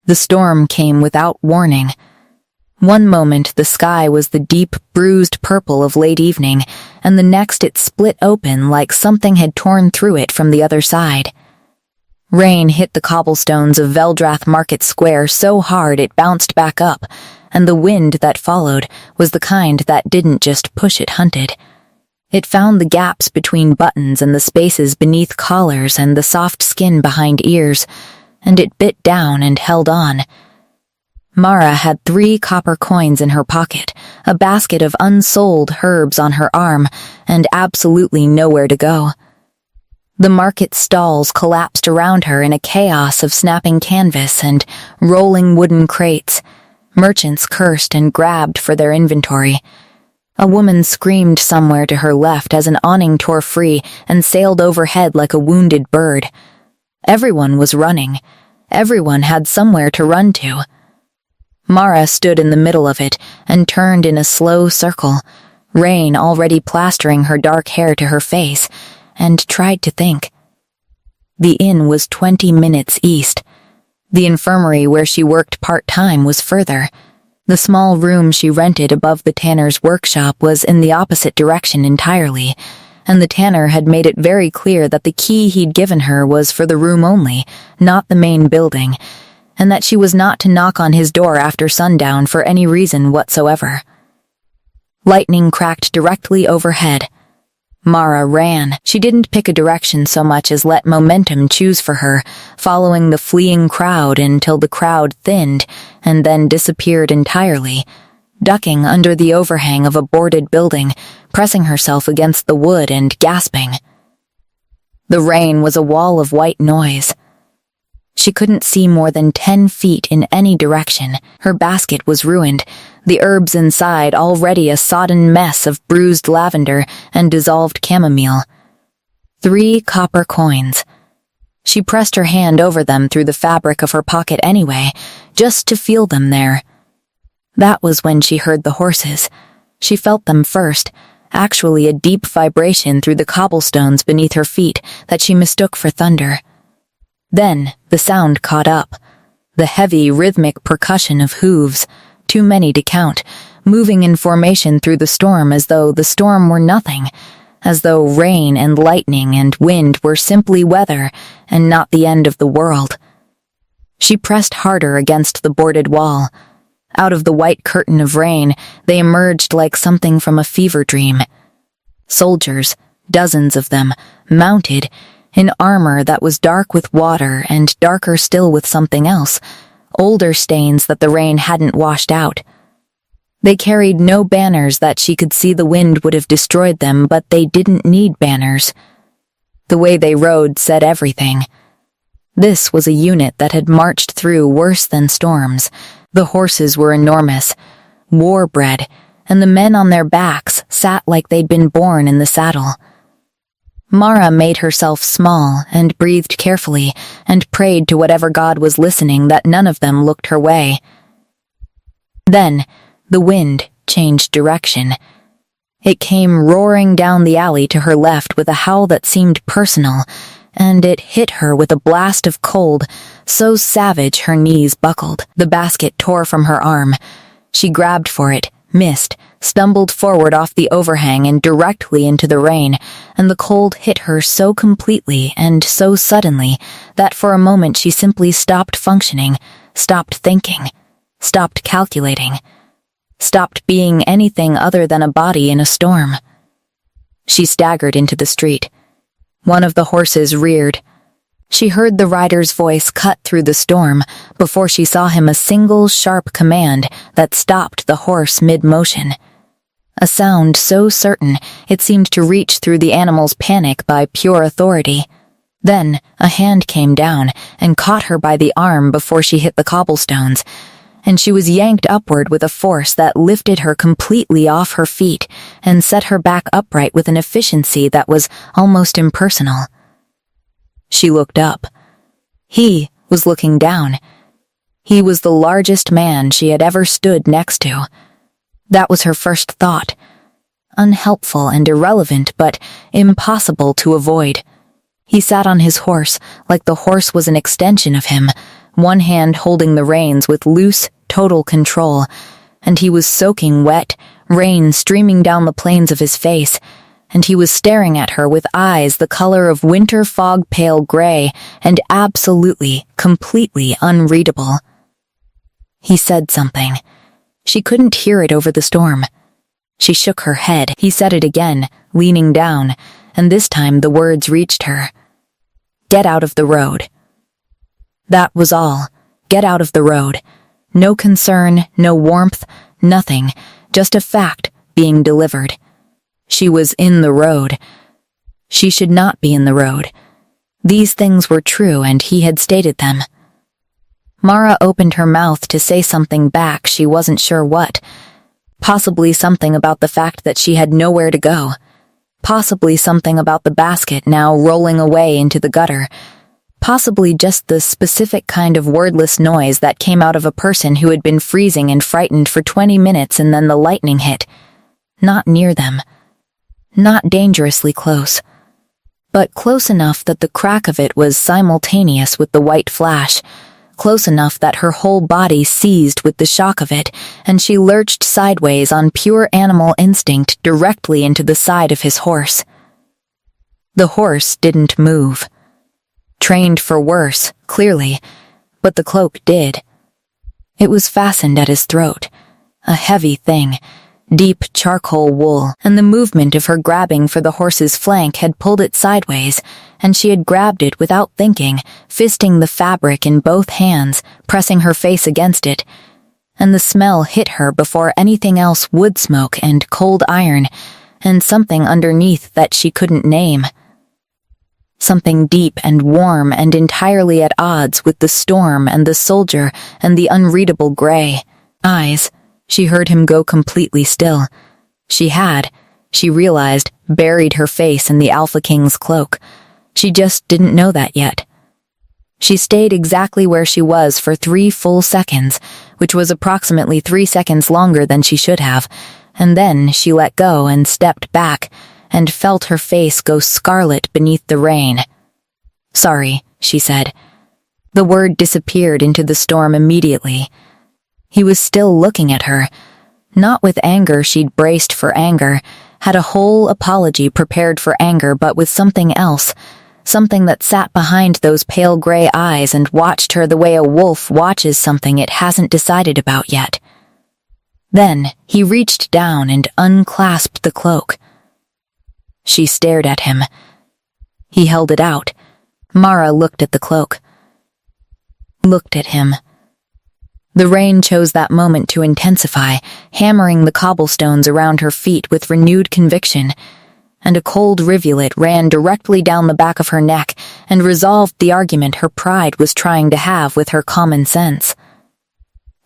The storm came without warning. One moment the sky was the deep, bruised purple of late evening, and the next it split open like something had torn through it from the other side. Rain hit the cobblestones of Veldrath Market Square so hard it bounced back up, and the wind that followed was the kind that didn't just push it hunted. It found the gaps between buttons and the spaces beneath collars and the soft skin behind ears, and it bit down and held on. Mara had 3 copper coins in her pocket, a basket of unsold herbs on her arm, and absolutely nowhere to go. The market stalls collapsed around her in a chaos of snapping canvas and rolling wooden crates. Merchants cursed and grabbed for their inventory. A woman screamed somewhere to her left as an awning tore free and sailed overhead like a wounded bird. Everyone was running. Everyone had somewhere to run to. Mara stood in the middle of it and turned in a slow circle, rain already plastering her dark hair to her face, and tried to think. The inn was 20 minutes east. The infirmary where she worked part-time was further. The small room she rented above the tanner's workshop was in the opposite direction entirely, and the tanner had made it very clear that the key he'd given her was for the room only, not the main building, and that she was not to knock on his door after sundown for any reason whatsoever. Lightning cracked directly overhead. Mara ran. She didn't pick a direction so much as let momentum choose for her, following the fleeing crowd until the crowd thinned and then disappeared entirely, ducking under the overhang of a boarded building, pressing herself against the wood and gasping. The rain was a wall of white noise. She couldn't see more than 10 feet in any direction. Her basket was ruined, the herbs inside already a sodden mess of bruised lavender and dissolved chamomile. 3 copper coins. She pressed her hand over them through the fabric of her pocket anyway, just to feel them there. That was when she heard the horses. She felt them first, actually a deep vibration through the cobblestones beneath her feet that she mistook for thunder. Then the sound caught up, the heavy, rhythmic percussion of hooves, too many to count, moving in formation through the storm as though the storm were nothing, as though rain and lightning and wind were simply weather and not the end of the world. She pressed harder against the boarded wall. Out of the white curtain of rain, they emerged like something from a fever dream. Soldiers, dozens of them, mounted, in armor that was dark with water and darker still with something else, older stains that the rain hadn't washed out. They carried no banners that she could see the wind would have destroyed them, but they didn't need banners. The way they rode said everything. This was a unit that had marched through worse than storms. The horses were enormous, war-bred, and the men on their backs sat like they'd been born in the saddle. Mara made herself small and breathed carefully and prayed to whatever god was listening that none of them looked her way. Then, the wind changed direction. It came roaring down the alley to her left with a howl that seemed personal, and it hit her with a blast of cold, so savage her knees buckled. The basket tore from her arm. She grabbed for it, missed, stumbled forward off the overhang and directly into the rain, and the cold hit her so completely and so suddenly that for a moment she simply stopped functioning, stopped thinking, stopped calculating, stopped being anything other than a body in a storm. She staggered into the street. One of the horses reared. She heard the rider's voice cut through the storm before she saw him a single sharp command that stopped the horse mid-motion. A sound so certain it seemed to reach through the animal's panic by pure authority. Then a hand came down and caught her by the arm before she hit the cobblestones, and she was yanked upward with a force that lifted her completely off her feet and set her back upright with an efficiency that was almost impersonal. She looked up. He was looking down. He was the largest man she had ever stood next to. That was her first thought. Unhelpful and irrelevant, but impossible to avoid. He sat on his horse like the horse was an extension of him, one hand holding the reins with loose, total control, and he was soaking wet, rain streaming down the planes of his face, and he was staring at her with eyes the color of winter fog pale gray and absolutely, completely unreadable. He said something. She couldn't hear it over the storm. She shook her head. He said it again, leaning down, and this time the words reached her. Get out of the road. That was all. Get out of the road. No concern, no warmth, nothing, just a fact being delivered. She was in the road. She should not be in the road. These things were true, and he had stated them. Mara opened her mouth to say something back, she wasn't sure what. Possibly something about the fact that she had nowhere to go. Possibly something about the basket now rolling away into the gutter. Possibly just the specific kind of wordless noise that came out of a person who had been freezing and frightened for 20 minutes and then the lightning hit. Not near them. Not dangerously close. But close enough that the crack of it was simultaneous with the white flash. Close enough that her whole body seized with the shock of it, and she lurched sideways on pure animal instinct directly into the side of his horse. The horse didn't move. Trained for worse, clearly, but the cloak did. It was fastened at his throat, a heavy thing, deep charcoal wool, and the movement of her grabbing for the horse's flank had pulled it sideways, and she had grabbed it without thinking, fisting the fabric in both hands, pressing her face against it, and the smell hit her before anything else wood smoke and cold iron, and something underneath that she couldn't name. Something deep and warm and entirely at odds with the storm and the soldier and the unreadable gray eyes. She heard him go completely still. She had, she realized, buried her face in the Alpha King's cloak. She just didn't know that yet. She stayed exactly where she was for 3 full seconds, which was approximately 3 seconds longer than she should have, and then she let go and stepped back, and felt her face go scarlet beneath the rain. Sorry, she said. The word disappeared into the storm immediately. He was still looking at her. Not with anger she'd braced for anger, had a whole apology prepared for anger, but with something else, something that sat behind those pale gray eyes and watched her the way a wolf watches something it hasn't decided about yet. Then he reached down and unclasped the cloak. She stared at him. He held it out. Mara looked at the cloak. Looked at him. The rain chose that moment to intensify, hammering the cobblestones around her feet with renewed conviction, and a cold rivulet ran directly down the back of her neck and resolved the argument her pride was trying to have with her common sense.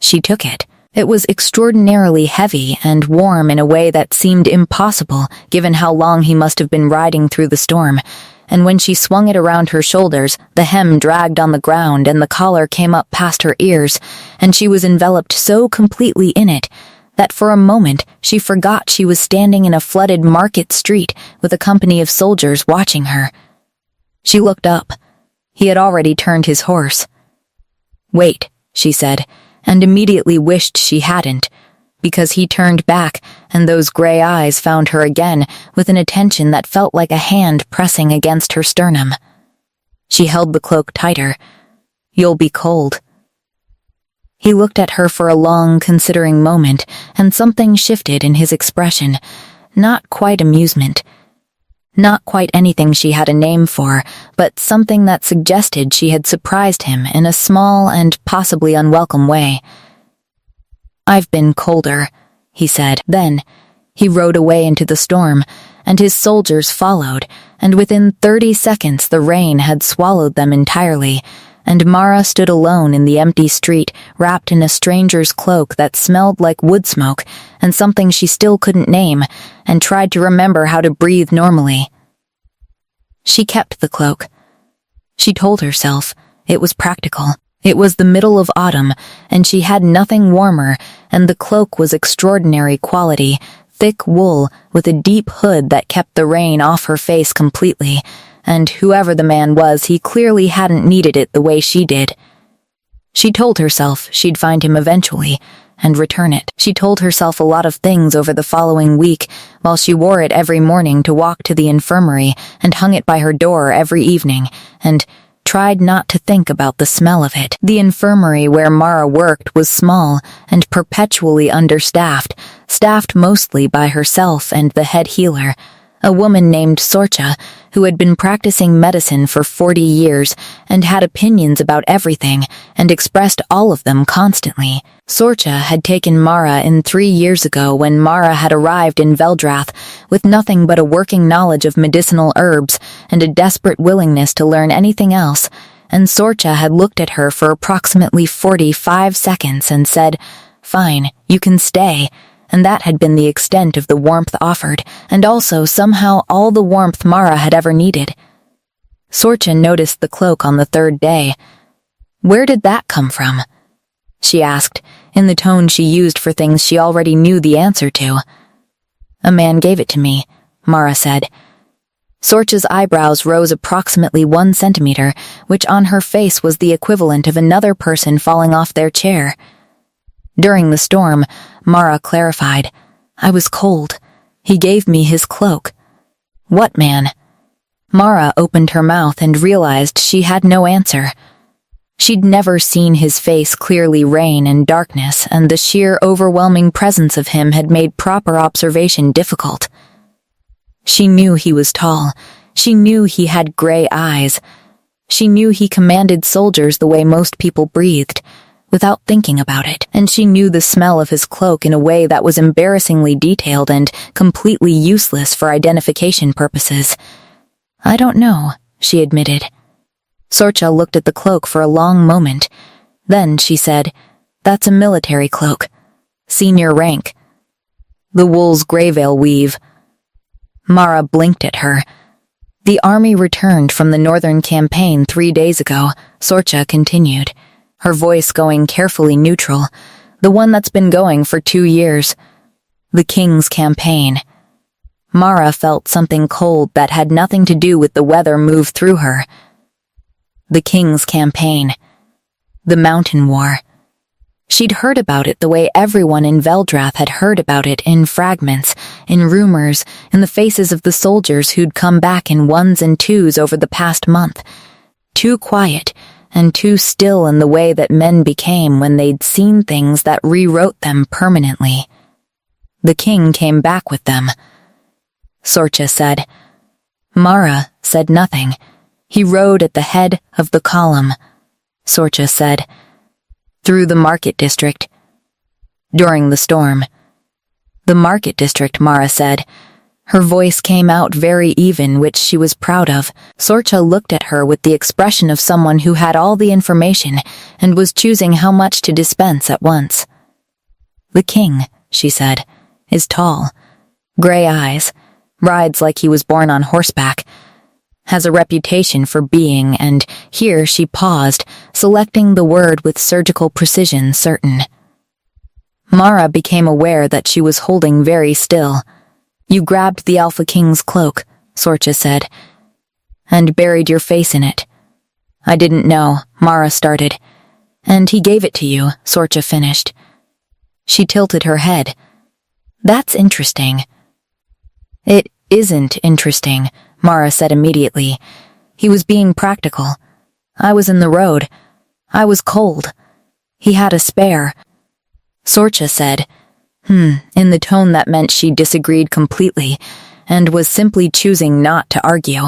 She took it. It was extraordinarily heavy and warm in a way that seemed impossible given how long he must have been riding through the storm, and when she swung it around her shoulders, the hem dragged on the ground and the collar came up past her ears, and she was enveloped so completely in it that for a moment she forgot she was standing in a flooded market street with a company of soldiers watching her. She looked up. He had already turned his horse. "Wait," she said, and immediately wished she hadn't, because he turned back, and those gray eyes found her again with an attention that felt like a hand pressing against her sternum. She held the cloak tighter. "You'll be cold." He looked at her for a long, considering moment, and something shifted in his expression. Not quite amusement. Not quite anything she had a name for, but something that suggested she had surprised him in a small and possibly unwelcome way. "I've been colder," he said. Then he rode away into the storm, and his soldiers followed, and within 30 seconds the rain had swallowed them entirely, and Mara stood alone in the empty street, wrapped in a stranger's cloak that smelled like wood smoke and something she still couldn't name, and tried to remember how to breathe normally. She kept the cloak. She told herself it was practical. It was the middle of autumn, and she had nothing warmer, and the cloak was extraordinary quality, thick wool with a deep hood that kept the rain off her face completely, and whoever the man was, he clearly hadn't needed it the way she did. She told herself she'd find him eventually and return it. She told herself a lot of things over the following week while she wore it every morning to walk to the infirmary and hung it by her door every evening and tried not to think about the smell of it. The infirmary where Mara worked was small and perpetually understaffed, staffed mostly by herself and the head healer, a woman named Sorcha, who had been practicing medicine for 40 years and had opinions about everything and expressed all of them constantly. Sorcha had taken Mara in 3 years ago when Mara had arrived in Veldrath with nothing but a working knowledge of medicinal herbs and a desperate willingness to learn anything else, and Sorcha had looked at her for approximately 45 seconds and said, "Fine, you can stay," and that had been the extent of the warmth offered, and also somehow all the warmth Mara had ever needed. Sorcha noticed the cloak on the third day. "Where did that come from?" she asked, in the tone she used for things she already knew the answer to. "A man gave it to me," Mara said. Sorcha's eyebrows rose approximately 1 centimeter, which on her face was the equivalent of another person falling off their chair. During the storm, Mara clarified, "I was cold. He gave me his cloak." "What man?" Mara opened her mouth and realized she had no answer. She'd never seen his face clearly rain in darkness, and the sheer overwhelming presence of him had made proper observation difficult. She knew he was tall. She knew he had gray eyes. She knew he commanded soldiers the way most people breathed, without thinking about it, and she knew the smell of his cloak in a way that was embarrassingly detailed and completely useless for identification purposes. "I don't know," she admitted. Sorcha looked at the cloak for a long moment. Then she said, "That's a military cloak. Senior rank. The wool's grayveil weave." Mara blinked at her. "The army returned from the northern campaign 3 days ago," Sorcha continued, her voice going carefully neutral, "the one that's been going for 2 years. The King's campaign." Mara felt something cold that had nothing to do with the weather move through her. The King's campaign. The Mountain War. She'd heard about it the way everyone in Veldrath had heard about it, in fragments, in rumors, in the faces of the soldiers who'd come back in 1s and 2s over the past month. Too quiet, and too still in the way that men became when they'd seen things that rewrote them permanently. The king came back with them. Sorcha said. Mara said nothing. He rode at the head of the column. Sorcha said. Through the market district. During the storm. The market district, Mara said. Her voice came out very even, which she was proud of. Sorcha looked at her with the expression of someone who had all the information and was choosing how much to dispense at once. The king, she said, is tall. Gray eyes. Rides like he was born on horseback. Has a reputation for being, and here she paused, selecting the word with surgical precision, certain. Mara became aware that she was holding very still. You grabbed the Alpha King's cloak, Sorcha said, and buried your face in it. I didn't know, Mara started. And he gave it to you, Sorcha finished. She tilted her head. That's interesting. It isn't interesting, Mara said immediately. He was being practical. I was in the road. I was cold. He had a spare. Sorcha said, in the tone that meant she disagreed completely, and was simply choosing not to argue.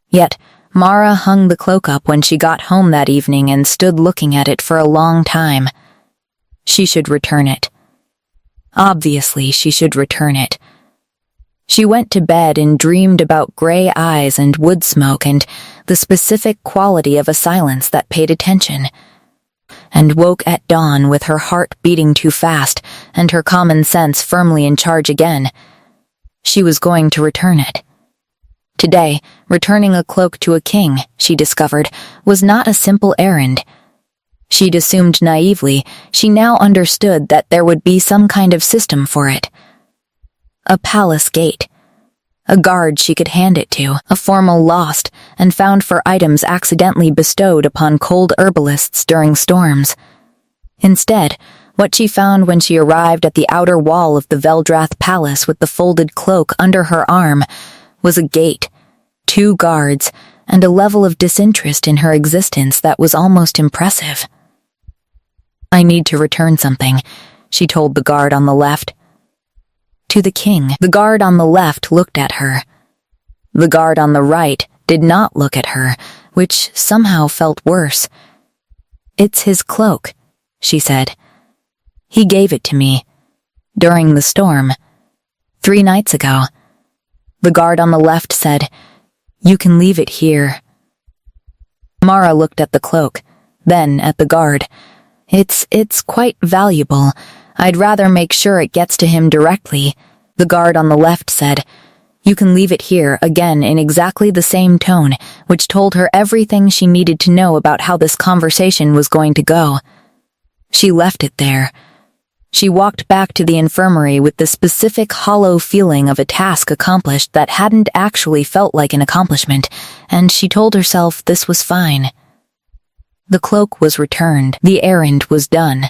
Yet, Mara hung the cloak up when she got home that evening and stood looking at it for a long time. She should return it. Obviously, she should return it. She went to bed and dreamed about gray eyes and wood smoke and the specific quality of a silence that paid attention, and woke at dawn with her heart beating too fast and her common sense firmly in charge again. She was going to return it. Today, returning a cloak to a king, she discovered, was not a simple errand. She'd assumed naively, she now understood that there would be some kind of system for it. A palace gate. A guard she could hand it to, a formal lost and found for items accidentally bestowed upon cold herbalists during storms. Instead, what she found when she arrived at the outer wall of the Veldrath Palace with the folded cloak under her arm was a gate, 2 guards, and a level of disinterest in her existence that was almost impressive. "I need to return something," she told the guard on the left. "To the king." The guard on the left looked at her. The guard on the right did not look at her, which somehow felt worse. "It's his cloak," she said. "He gave it to me. During the storm. 3 nights ago." The guard on the left said, "You can leave it here." Mara looked at the cloak, then at the guard. It's quite valuable. I'd rather make sure it gets to him directly," the guard on the left said. "You can leave it here," again in exactly the same tone, which told her everything she needed to know about how this conversation was going to go. She left it there. She walked back to the infirmary with the specific hollow feeling of a task accomplished that hadn't actually felt like an accomplishment, and she told herself this was fine. The cloak was returned. The errand was done.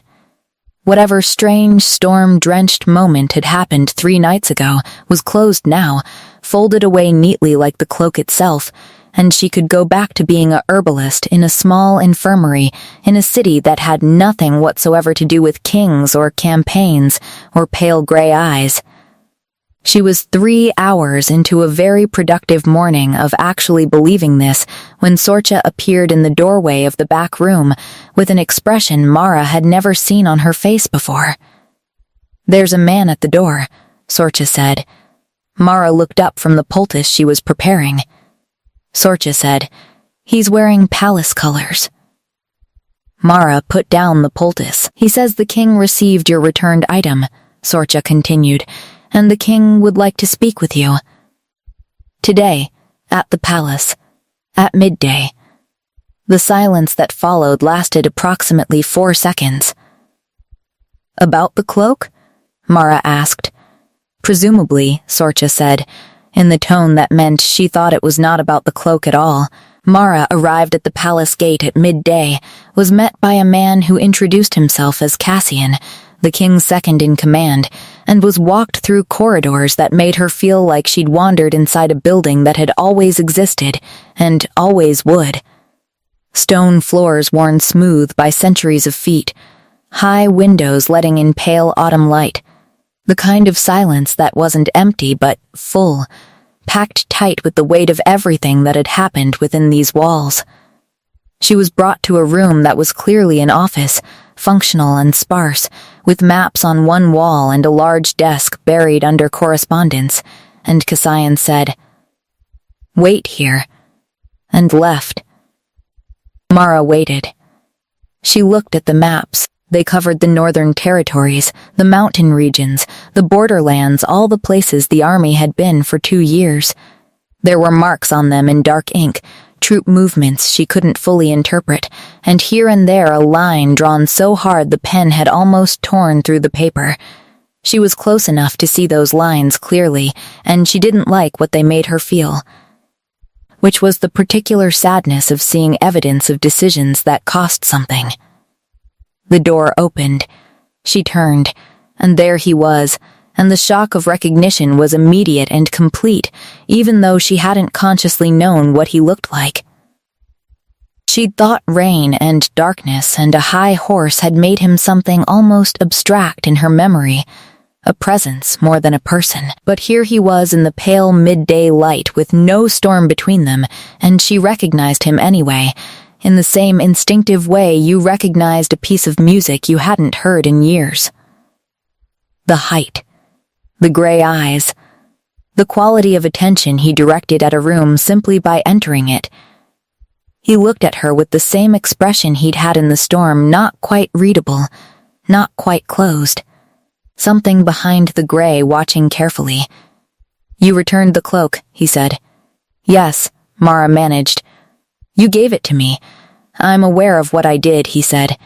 Whatever strange, storm-drenched moment had happened 3 nights ago was closed now, folded away neatly like the cloak itself, and she could go back to being a herbalist in a small infirmary in a city that had nothing whatsoever to do with kings or campaigns or pale gray eyes. She was 3 hours into a very productive morning of actually believing this when Sorcha appeared in the doorway of the back room with an expression Mara had never seen on her face before. "There's a man at the door," Sorcha said. Mara looked up from the poultice she was preparing. Sorcha said, "He's wearing palace colors." Mara put down the poultice. "He says the king received your returned item," Sorcha continued, "and the king would like to speak with you. Today, at the palace, at midday." The silence that followed lasted approximately 4 seconds. "About the cloak?" Mara asked. "Presumably," Sorcha said, in the tone that meant she thought it was not about the cloak at all. Mara arrived at the palace gate at midday, was met by a man who introduced himself as Cassian, the king's second in command, and was walked through corridors that made her feel like she'd wandered inside a building that had always existed, and always would. Stone floors worn smooth by centuries of feet, high windows letting in pale autumn light, the kind of silence that wasn't empty but full, packed tight with the weight of everything that had happened within these walls. She was brought to a room that was clearly an office, functional and sparse, with maps on one wall and a large desk buried under correspondence, and Cassian said, "Wait here," and left. Mara waited. She looked at the maps. They covered the northern territories, the mountain regions, the borderlands, all the places the army had been for 2 years. There were marks on them in dark ink, troop movements she couldn't fully interpret, and here and there a line drawn so hard the pen had almost torn through the paper. She was close enough to see those lines clearly, and she didn't like what they made her feel, which was the particular sadness of seeing evidence of decisions that cost something. The door opened. She turned, and there he was, and the shock of recognition was immediate and complete, even though she hadn't consciously known what he looked like. She'd thought rain and darkness and a high horse had made him something almost abstract in her memory, a presence more than a person. But here he was in the pale midday light with no storm between them, and she recognized him anyway, in the same instinctive way you recognized a piece of music you hadn't heard in years. The height, the gray eyes, the quality of attention he directed at a room simply by entering it. He looked at her with the same expression he'd had in the storm, not quite readable, not quite closed. Something behind the gray watching carefully. "You returned the cloak," he said. "Yes," Mara managed. "You gave it to me. I'm aware of what I did," he said.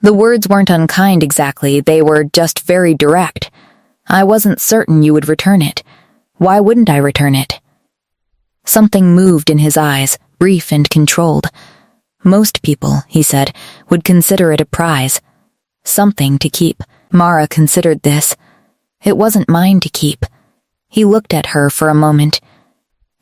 The words weren't unkind exactly, they were just very direct. "I wasn't certain you would return it. Why wouldn't I return it? Something moved in his eyes, brief and controlled. Most people, he said, would consider it a prize. Something to keep. Mara considered this. It wasn't mine to keep. He looked at her for a moment.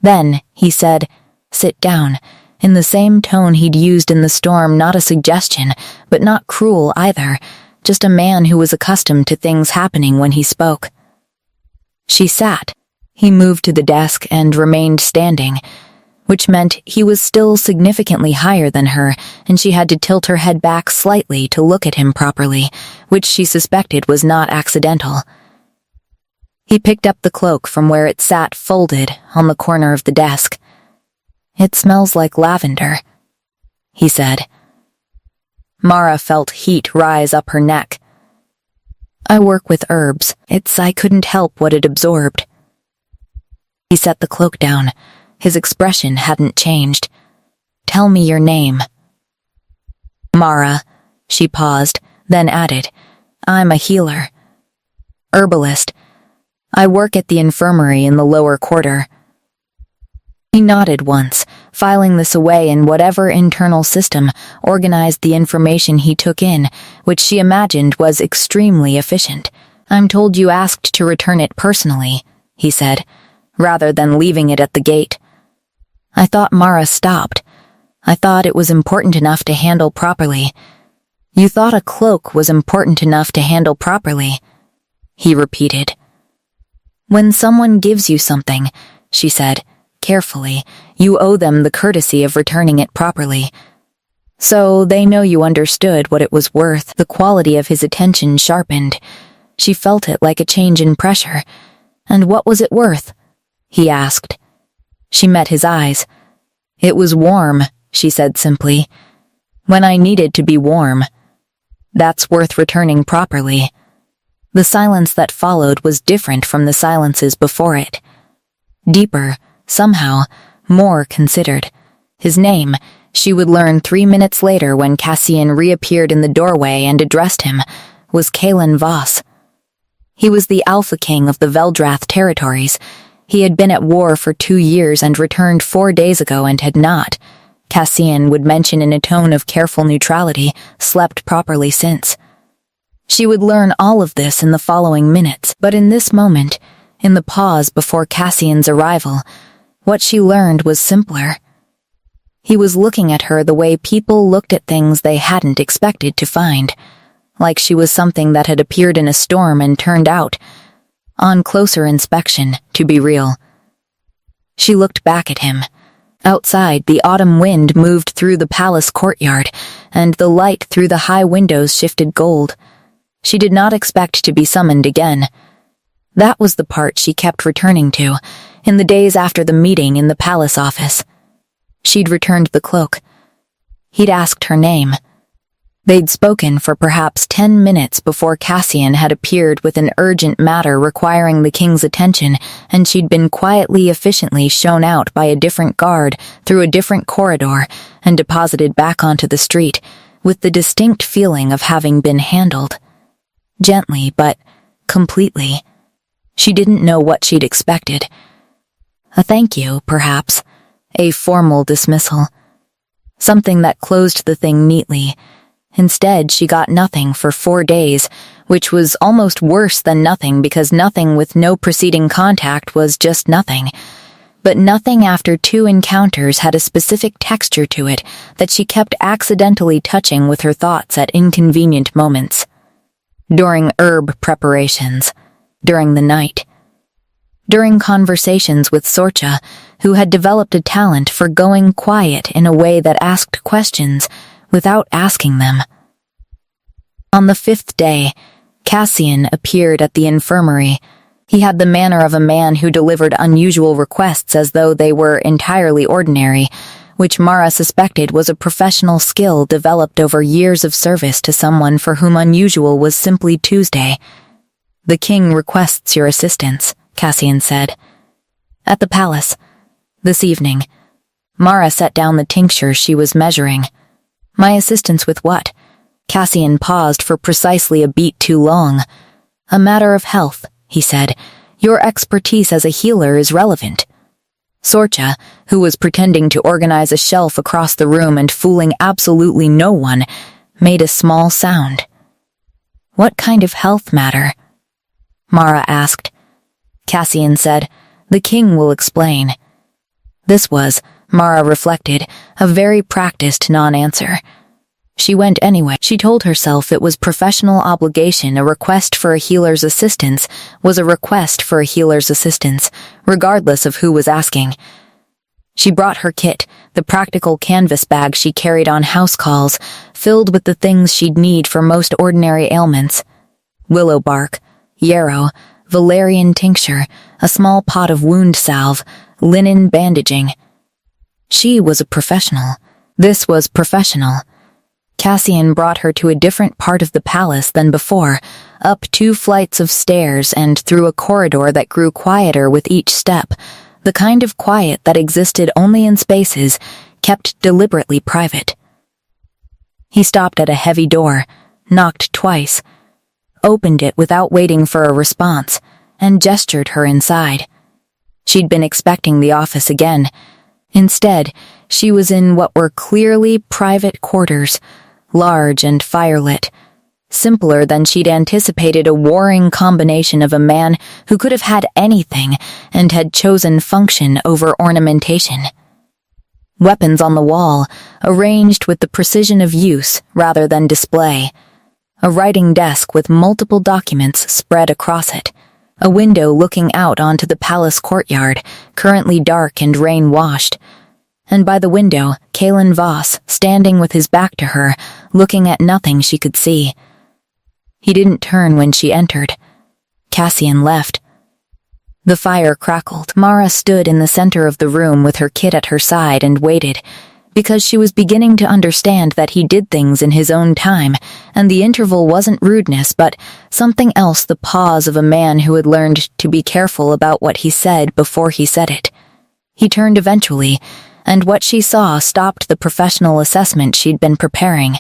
Then, he said, "Sit down," in the same tone he'd used in the storm, not a suggestion, but not cruel either, just a man who was accustomed to things happening when he spoke. She sat. He moved to the desk and remained standing, which meant he was still significantly higher than her, and she had to tilt her head back slightly to look at him properly, which she suspected was not accidental. He picked up the cloak from where it sat folded on the corner of the desk. "It smells like lavender," he said. Mara felt heat rise up her neck. "I work with herbs. I couldn't help what it absorbed." He set the cloak down. His expression hadn't changed. "Tell me your name." "Mara." She paused, then added, "I'm a healer. Herbalist. I work at the infirmary in the lower quarter." He nodded once, filing this away in whatever internal system organized the information he took in, which she imagined was extremely efficient. "I'm told you asked to return it personally," he said, rather than leaving it at the gate. I thought Mara stopped. I thought it was important enough to handle properly. "You thought a cloak was important enough to handle properly," he repeated. "When someone gives you something," she said, carefully, "you owe them the courtesy of returning it properly. So they know you understood what it was worth." The quality of his attention sharpened. She felt it like a change in pressure. "And what was it worth?" he asked. She met his eyes. "It was warm," she said simply. "When I needed to be warm. That's worth returning properly." The silence that followed was different from the silences before it. Deeper, somehow, more considered. His name, she would learn 3 minutes later when Cassian reappeared in the doorway and addressed him, was Kalen Voss. He was the Alpha King of the Veldrath territories. He had been at war for 2 years and returned 4 days ago and had not, Cassian would mention in a tone of careful neutrality, slept properly since. She would learn all of this in the following minutes, but in this moment, in the pause before Cassian's arrival, what she learned was simpler. He was looking at her the way people looked at things they hadn't expected to find, like she was something that had appeared in a storm and turned out, on closer inspection, to be real. She looked back at him. Outside, the autumn wind moved through the palace courtyard, and the light through the high windows shifted gold. She did not expect to be summoned again. That was the part she kept returning to, in the days after the meeting in the palace office. She'd returned the cloak. He'd asked her name. They'd spoken for perhaps 10 minutes before Cassian had appeared with an urgent matter requiring the king's attention, and she'd been quietly, efficiently shown out by a different guard through a different corridor and deposited back onto the street, with the distinct feeling of having been handled. Gently, but completely. She didn't know what she'd expected. A thank you, perhaps. A formal dismissal. Something that closed the thing neatly. Instead, she got nothing for 4 days, which was almost worse than nothing because nothing with no preceding contact was just nothing. But nothing after 2 encounters had a specific texture to it that she kept accidentally touching with her thoughts at inconvenient moments. During herb preparations. During the night. During conversations with Sorcha, who had developed a talent for going quiet in a way that asked questions without asking them. On the 5th day, Cassian appeared at the infirmary. He had the manner of a man who delivered unusual requests as though they were entirely ordinary, which Mara suspected was a professional skill developed over years of service to someone for whom unusual was simply Tuesday. "The king requests your assistance," Cassian said. "At the palace. This evening." Mara set down the tincture she was measuring. "My assistance with what?" Cassian paused for precisely a beat too long. "A matter of health," he said. Your expertise as a healer is relevant. Sorcha, who was pretending to organize a shelf across the room and fooling absolutely no one, made a small sound. What kind of health matter? Mara asked. Cassian said, The king will explain. This was, Mara reflected, a very practiced non-answer. She went anyway. She told herself it was professional obligation. A request for a healer's assistance was a request for a healer's assistance, regardless of who was asking. She brought her kit, the practical canvas bag she carried on house calls, filled with the things she'd need for most ordinary ailments. Willow bark, yarrow, valerian tincture, a small pot of wound salve, linen bandaging. She was a professional. This was professional. Cassian brought her to a different part of the palace than before, up 2 flights of stairs and through a corridor that grew quieter with each step, the kind of quiet that existed only in spaces kept deliberately private. He stopped at a heavy door, knocked twice, opened it without waiting for a response, and gestured her inside. She'd been expecting the office again. Instead, she was in what were clearly private quarters, large and firelit, simpler than she'd anticipated, a warring combination of a man who could have had anything and had chosen function over ornamentation. Weapons on the wall, arranged with the precision of use rather than display. A writing desk with multiple documents spread across it. A window looking out onto the palace courtyard, currently dark and rain-washed. And by the window, Kalen Voss, standing with his back to her, looking at nothing she could see. He didn't turn when she entered. Cassian left. The fire crackled. Mara stood in the center of the room with her kit at her side and waited, because she was beginning to understand that he did things in his own time, and the interval wasn't rudeness but something else, the pause of a man who had learned to be careful about what he said before he said it. He turned eventually, and what she saw stopped the professional assessment she'd been preparing.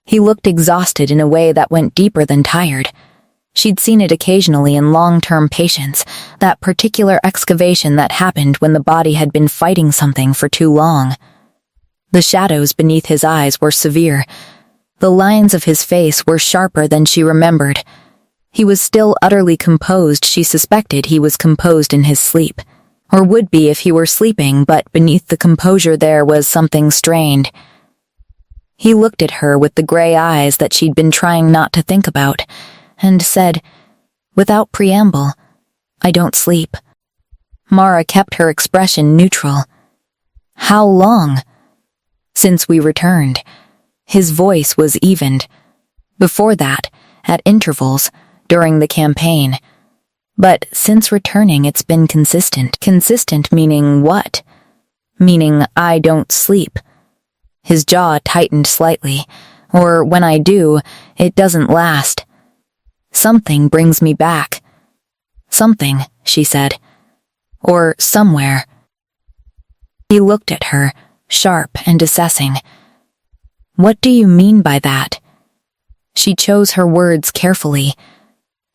He looked exhausted in a way that went deeper than tired. She'd seen it occasionally in long-term patients, that particular excavation that happened when the body had been fighting something for too long. The shadows beneath his eyes were severe. The lines of his face were sharper than she remembered. He was still utterly composed. She suspected he was composed in his sleep, or would be if he were sleeping, but beneath the composure there was something strained. He looked at her with the gray eyes that she'd been trying not to think about, and said, without preamble, I don't sleep. Mara kept her expression neutral. How long? Since we returned. His voice was evened. Before that, at intervals, during the campaign. But since returning, it's been consistent. Consistent meaning what? Meaning I don't sleep. His jaw tightened slightly. Or when I do, it doesn't last. Something brings me back. Something, she said. Or somewhere. He looked at her, sharp and assessing. What do you mean by that? She chose her words carefully.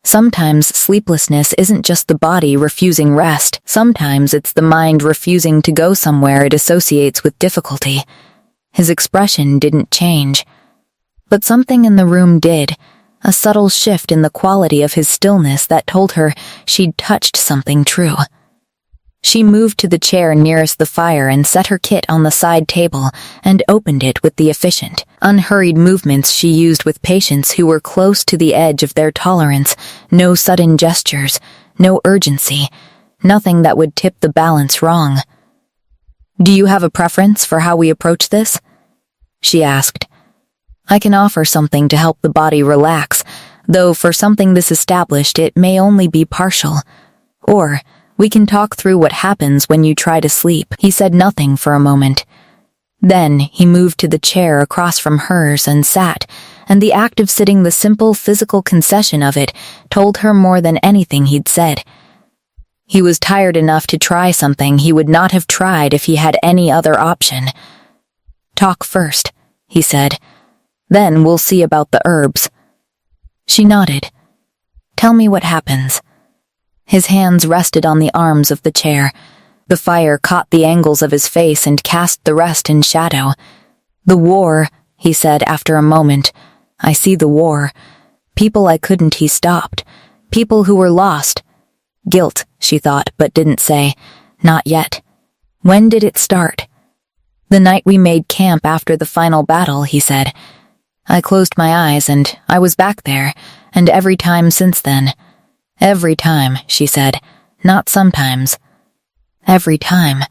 Sometimes sleeplessness isn't just the body refusing rest. Sometimes it's the mind refusing to go somewhere it associates with difficulty. His expression didn't change. But something in the room did, a subtle shift in the quality of his stillness that told her she'd touched something true. She moved to the chair nearest the fire and set her kit on the side table and opened it with the efficient, unhurried movements she used with patients who were close to the edge of their tolerance, no sudden gestures, no urgency, nothing that would tip the balance wrong. Do you have a preference for how we approach this? She asked. I can offer something to help the body relax, though for something this established it may only be partial. Or we can talk through what happens when you try to sleep. He said nothing for a moment. Then he moved to the chair across from hers and sat, and the act of sitting, the simple physical concession of it, told her more than anything he'd said. He was tired enough to try something he would not have tried if he had any other option. Talk first, he said. Then we'll see about the herbs. She nodded. Tell me what happens. His hands rested on the arms of the chair. The fire caught the angles of his face and cast the rest in shadow. "The war," he said after a moment. "I see the war. People I couldn't," he stopped. "People who were lost." Guilt, she thought, but didn't say. Not yet. When did it start? "The night we made camp after the final battle," he said. "I closed my eyes and I was back there, and every time since then." "Every time," she said. "Not sometimes. Every time."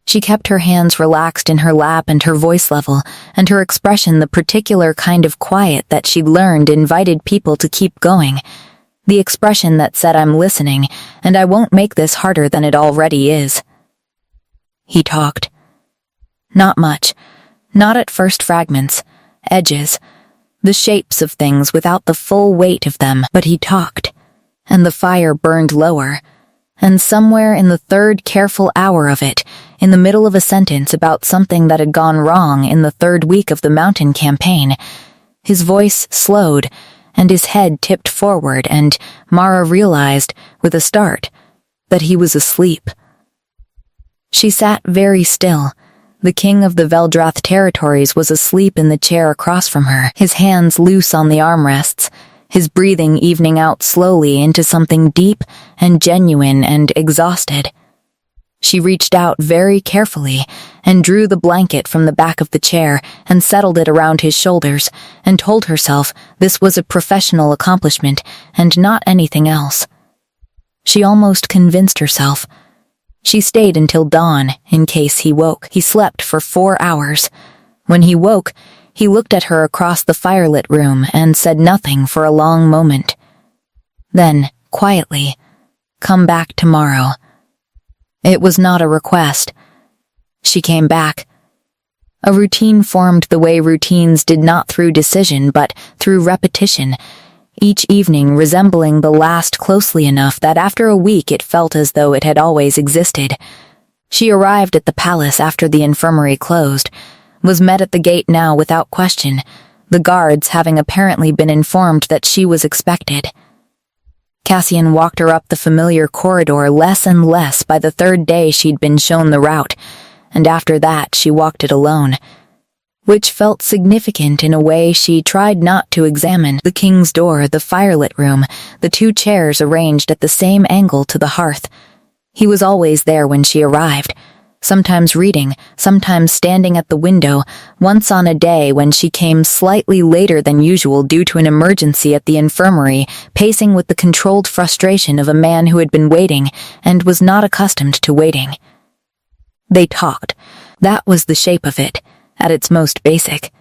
She kept her hands relaxed in her lap and her voice level, and her expression the particular kind of quiet that she'd learned invited people to keep going. The expression that said, "I'm listening, and I won't make this harder than it already is." He talked. Not much. Not at first, fragments, edges, the shapes of things without the full weight of them, but he talked. And the fire burned lower. And somewhere in the third careful hour of it, in the middle of a sentence about something that had gone wrong in the third week of the mountain campaign, his voice slowed, and his head tipped forward, and Mara realized, with a start, that he was asleep. She sat very still. The king of the Veldrath territories was asleep in the chair across from her, his hands loose on the armrests, his breathing evening out slowly into something deep and genuine and exhausted. She reached out very carefully and drew the blanket from the back of the chair and settled it around his shoulders and told herself this was a professional accomplishment and not anything else. She almost convinced herself. She stayed until dawn in case he woke. He slept for 4 hours. When he woke, he looked at her across the firelit room and said nothing for a long moment. Then, quietly, "Come back tomorrow." It was not a request. She came back. A routine formed the way routines did, not through decision but through repetition, each evening resembling the last closely enough that after a week it felt as though it had always existed. She arrived at the palace after the infirmary closed, was met at the gate now without question, the guards having apparently been informed that she was expected. Cassian walked her up the familiar corridor less and less by the third day she'd been shown the route, and after that she walked it alone, which felt significant in a way she tried not to examine. The king's door, the firelit room, the 2 chairs arranged at the same angle to the hearth. He was always there when she arrived, sometimes reading, sometimes standing at the window, once on a day when she came slightly later than usual due to an emergency at the infirmary, pacing with the controlled frustration of a man who had been waiting and was not accustomed to waiting. They talked. That was the shape of it, at its most basic.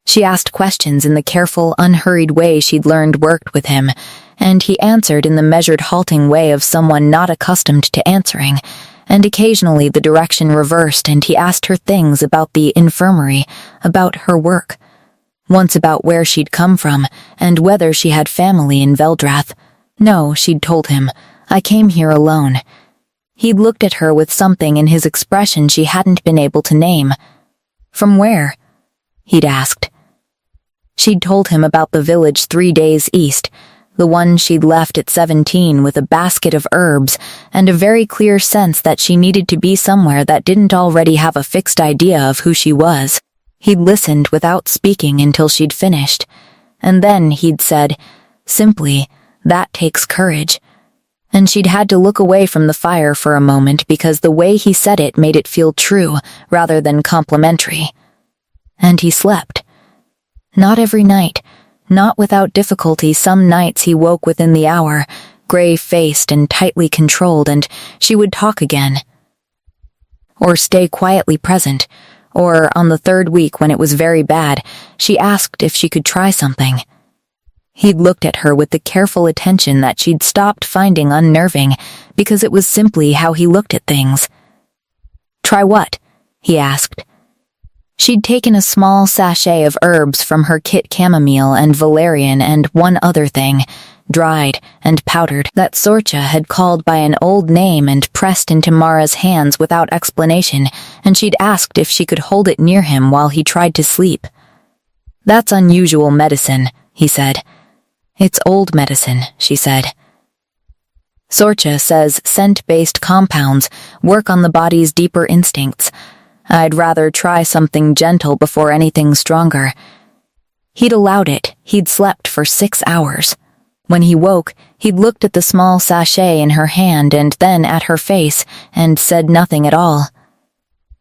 She asked questions in the careful, unhurried way she'd learned worked with him, and he answered in the measured, halting way of someone not accustomed to answering, and occasionally the direction reversed and he asked her things about the infirmary, about her work. Once about where she'd come from, and whether she had family in Veldrath. No, she'd told him, "I came here alone." He'd looked at her with something in his expression she hadn't been able to name. "From where?" he'd asked. She'd told him about the village 3 days east, the one she'd left at 17 with a basket of herbs and a very clear sense that she needed to be somewhere that didn't already have a fixed idea of who she was. He'd listened without speaking until she'd finished, and then he'd said, simply, "That takes courage." And she'd had to look away from the fire for a moment because the way he said it made it feel true rather than complimentary. And he slept. Not every night. Not without difficulty. Some nights he woke within the hour, grave-faced and tightly controlled, and she would talk again. Or stay quietly present. Or, on the 3rd week when it was very bad, she asked if she could try something. He'd looked at her with the careful attention that she'd stopped finding unnerving, because it was simply how he looked at things. "Try what?" he asked. She'd taken a small sachet of herbs from her kit, chamomile and valerian and one other thing, dried and powdered, that Sorcha had called by an old name and pressed into Mara's hands without explanation, and she'd asked if she could hold it near him while he tried to sleep. "That's unusual medicine," he said. "It's old medicine," she said. Sorcha says scent-based compounds work on the body's deeper instincts. I'd rather try something gentle before anything stronger. He'd allowed it. He'd slept for 6 hours. When he woke, he'd looked at the small sachet in her hand and then at her face and said nothing at all.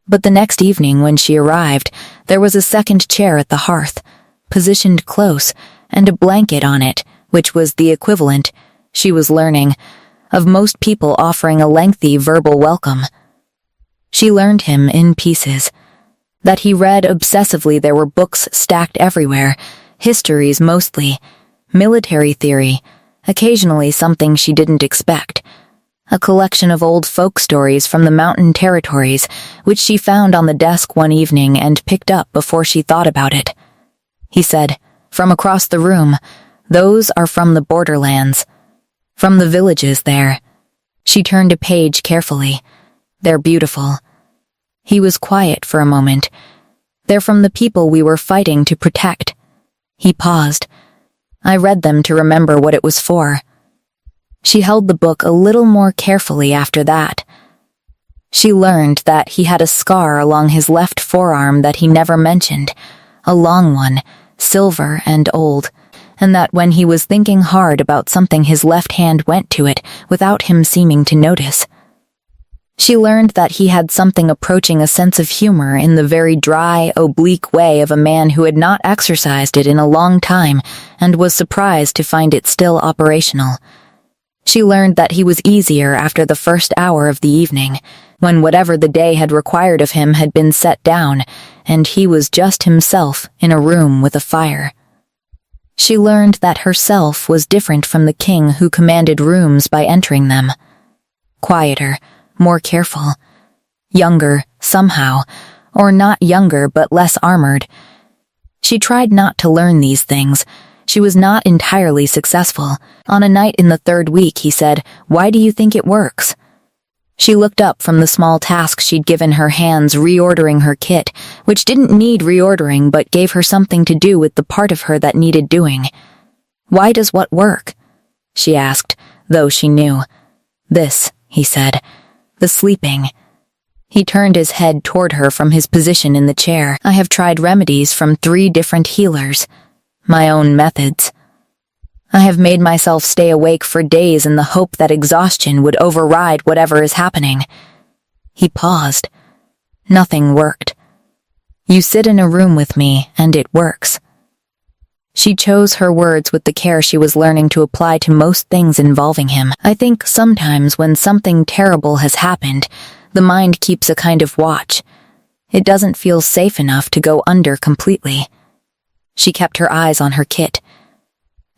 But the next evening when she arrived, there was a second chair at the hearth, positioned close, and a blanket on it, which was the equivalent, she was learning, of most people offering a lengthy verbal welcome. She learned him in pieces. That he read obsessively. There were books stacked everywhere, histories mostly, military theory, occasionally something she didn't expect. A collection of old folk stories from the mountain territories, which she found on the desk one evening and picked up before she thought about it. He said, from across the room, those are from the borderlands. From the villages there. She turned a page carefully. They're beautiful. He was quiet for a moment. They're from the people we were fighting to protect. He paused. I read them to remember what it was for. She held the book a little more carefully after that. She learned that he had a scar along his left forearm that he never mentioned, a long one, silver and old, and that when he was thinking hard about something his left hand went to it without him seeming to notice. She learned that he had something approaching a sense of humor in the very dry, oblique way of a man who had not exercised it in a long time and was surprised to find it still operational. She learned that he was easier after the first hour of the evening, when whatever the day had required of him had been set down, and he was just himself in a room with a fire. She learned that herself was different from the king who commanded rooms by entering them. Quieter, more careful. Younger, somehow, or not younger but less armored. She tried not to learn these things. She was not entirely successful. On a night in the 3rd week, he said, "Why do you think it works?" She looked up from the small task she'd given her hands reordering her kit, which didn't need reordering but gave her something to do with the part of her that needed doing. "Why does what work?" she asked, though she knew. "This," he said, "the sleeping." He turned his head toward her from his position in the chair. "I have tried remedies from 3 different healers. My own methods. I have made myself stay awake for days in the hope that exhaustion would override whatever is happening." He paused. "Nothing worked. You sit in a room with me, and it works." She chose her words with the care she was learning to apply to most things involving him. "I think sometimes when something terrible has happened, the mind keeps a kind of watch. It doesn't feel safe enough to go under completely." She kept her eyes on her kit.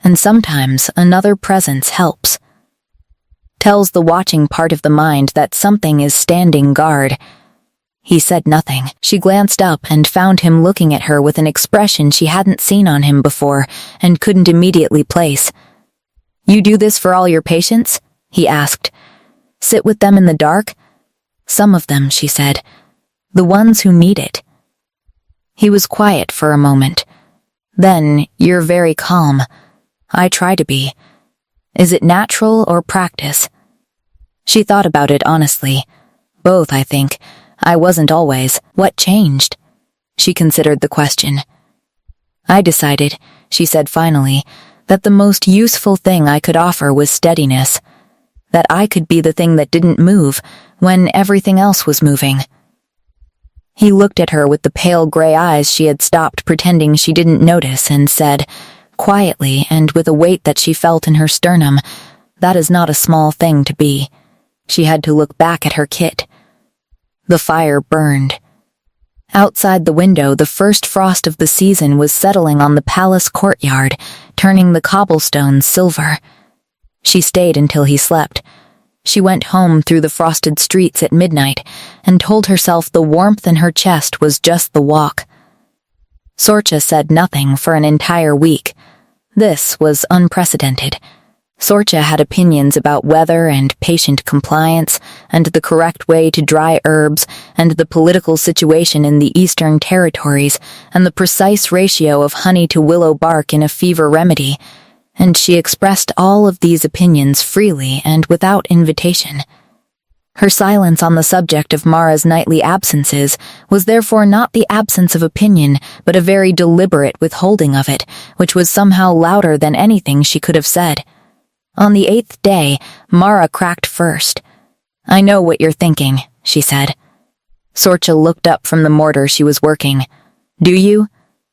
"And sometimes another presence helps. Tells the watching part of the mind that something is standing guard." He said nothing. She glanced up and found him looking at her with an expression she hadn't seen on him before and couldn't immediately place. "You do this for all your patients?" he asked. "Sit with them in the dark?" "Some of them," she said. "The ones who need it." He was quiet for a moment. "Then, you're very calm." "I try to be." "Is it natural or practice?" She thought about it honestly. "Both, I think. I wasn't always." "What changed?" She considered the question. "I decided," she said finally, "that the most useful thing I could offer was steadiness. That I could be the thing that didn't move when everything else was moving." He looked at her with the pale gray eyes she had stopped pretending she didn't notice and said, quietly and with a weight that she felt in her sternum, "That is not a small thing to be." She had to look back at her kit. The fire burned. Outside the window, the first frost of the season was settling on the palace courtyard, turning the cobblestones silver. She stayed until he slept. She went home through the frosted streets at midnight and told herself the warmth in her chest was just the walk. Sorcha said nothing for an entire week. This was unprecedented. Sorcha had opinions about weather and patient compliance and the correct way to dry herbs and the political situation in the Eastern Territories and the precise ratio of honey to willow bark in a fever remedy, and she expressed all of these opinions freely and without invitation. Her silence on the subject of Mara's nightly absences was therefore not the absence of opinion, but a very deliberate withholding of it, which was somehow louder than anything she could have said. On the 8th day, Mara cracked first. "I know what you're thinking," she said. Sorcha looked up from the mortar she was working. "Do you?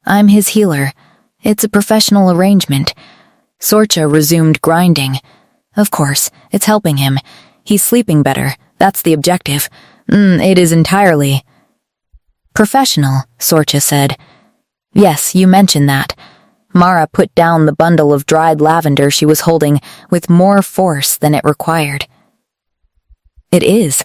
I'm his healer. It's a professional arrangement." Sorcha resumed grinding. "Of course, it's helping him. He's sleeping better. That's the objective. It is entirely." "Professional," Sorcha said. "Yes, you mentioned that." Mara put down the bundle of dried lavender she was holding with more force than it required. "It is."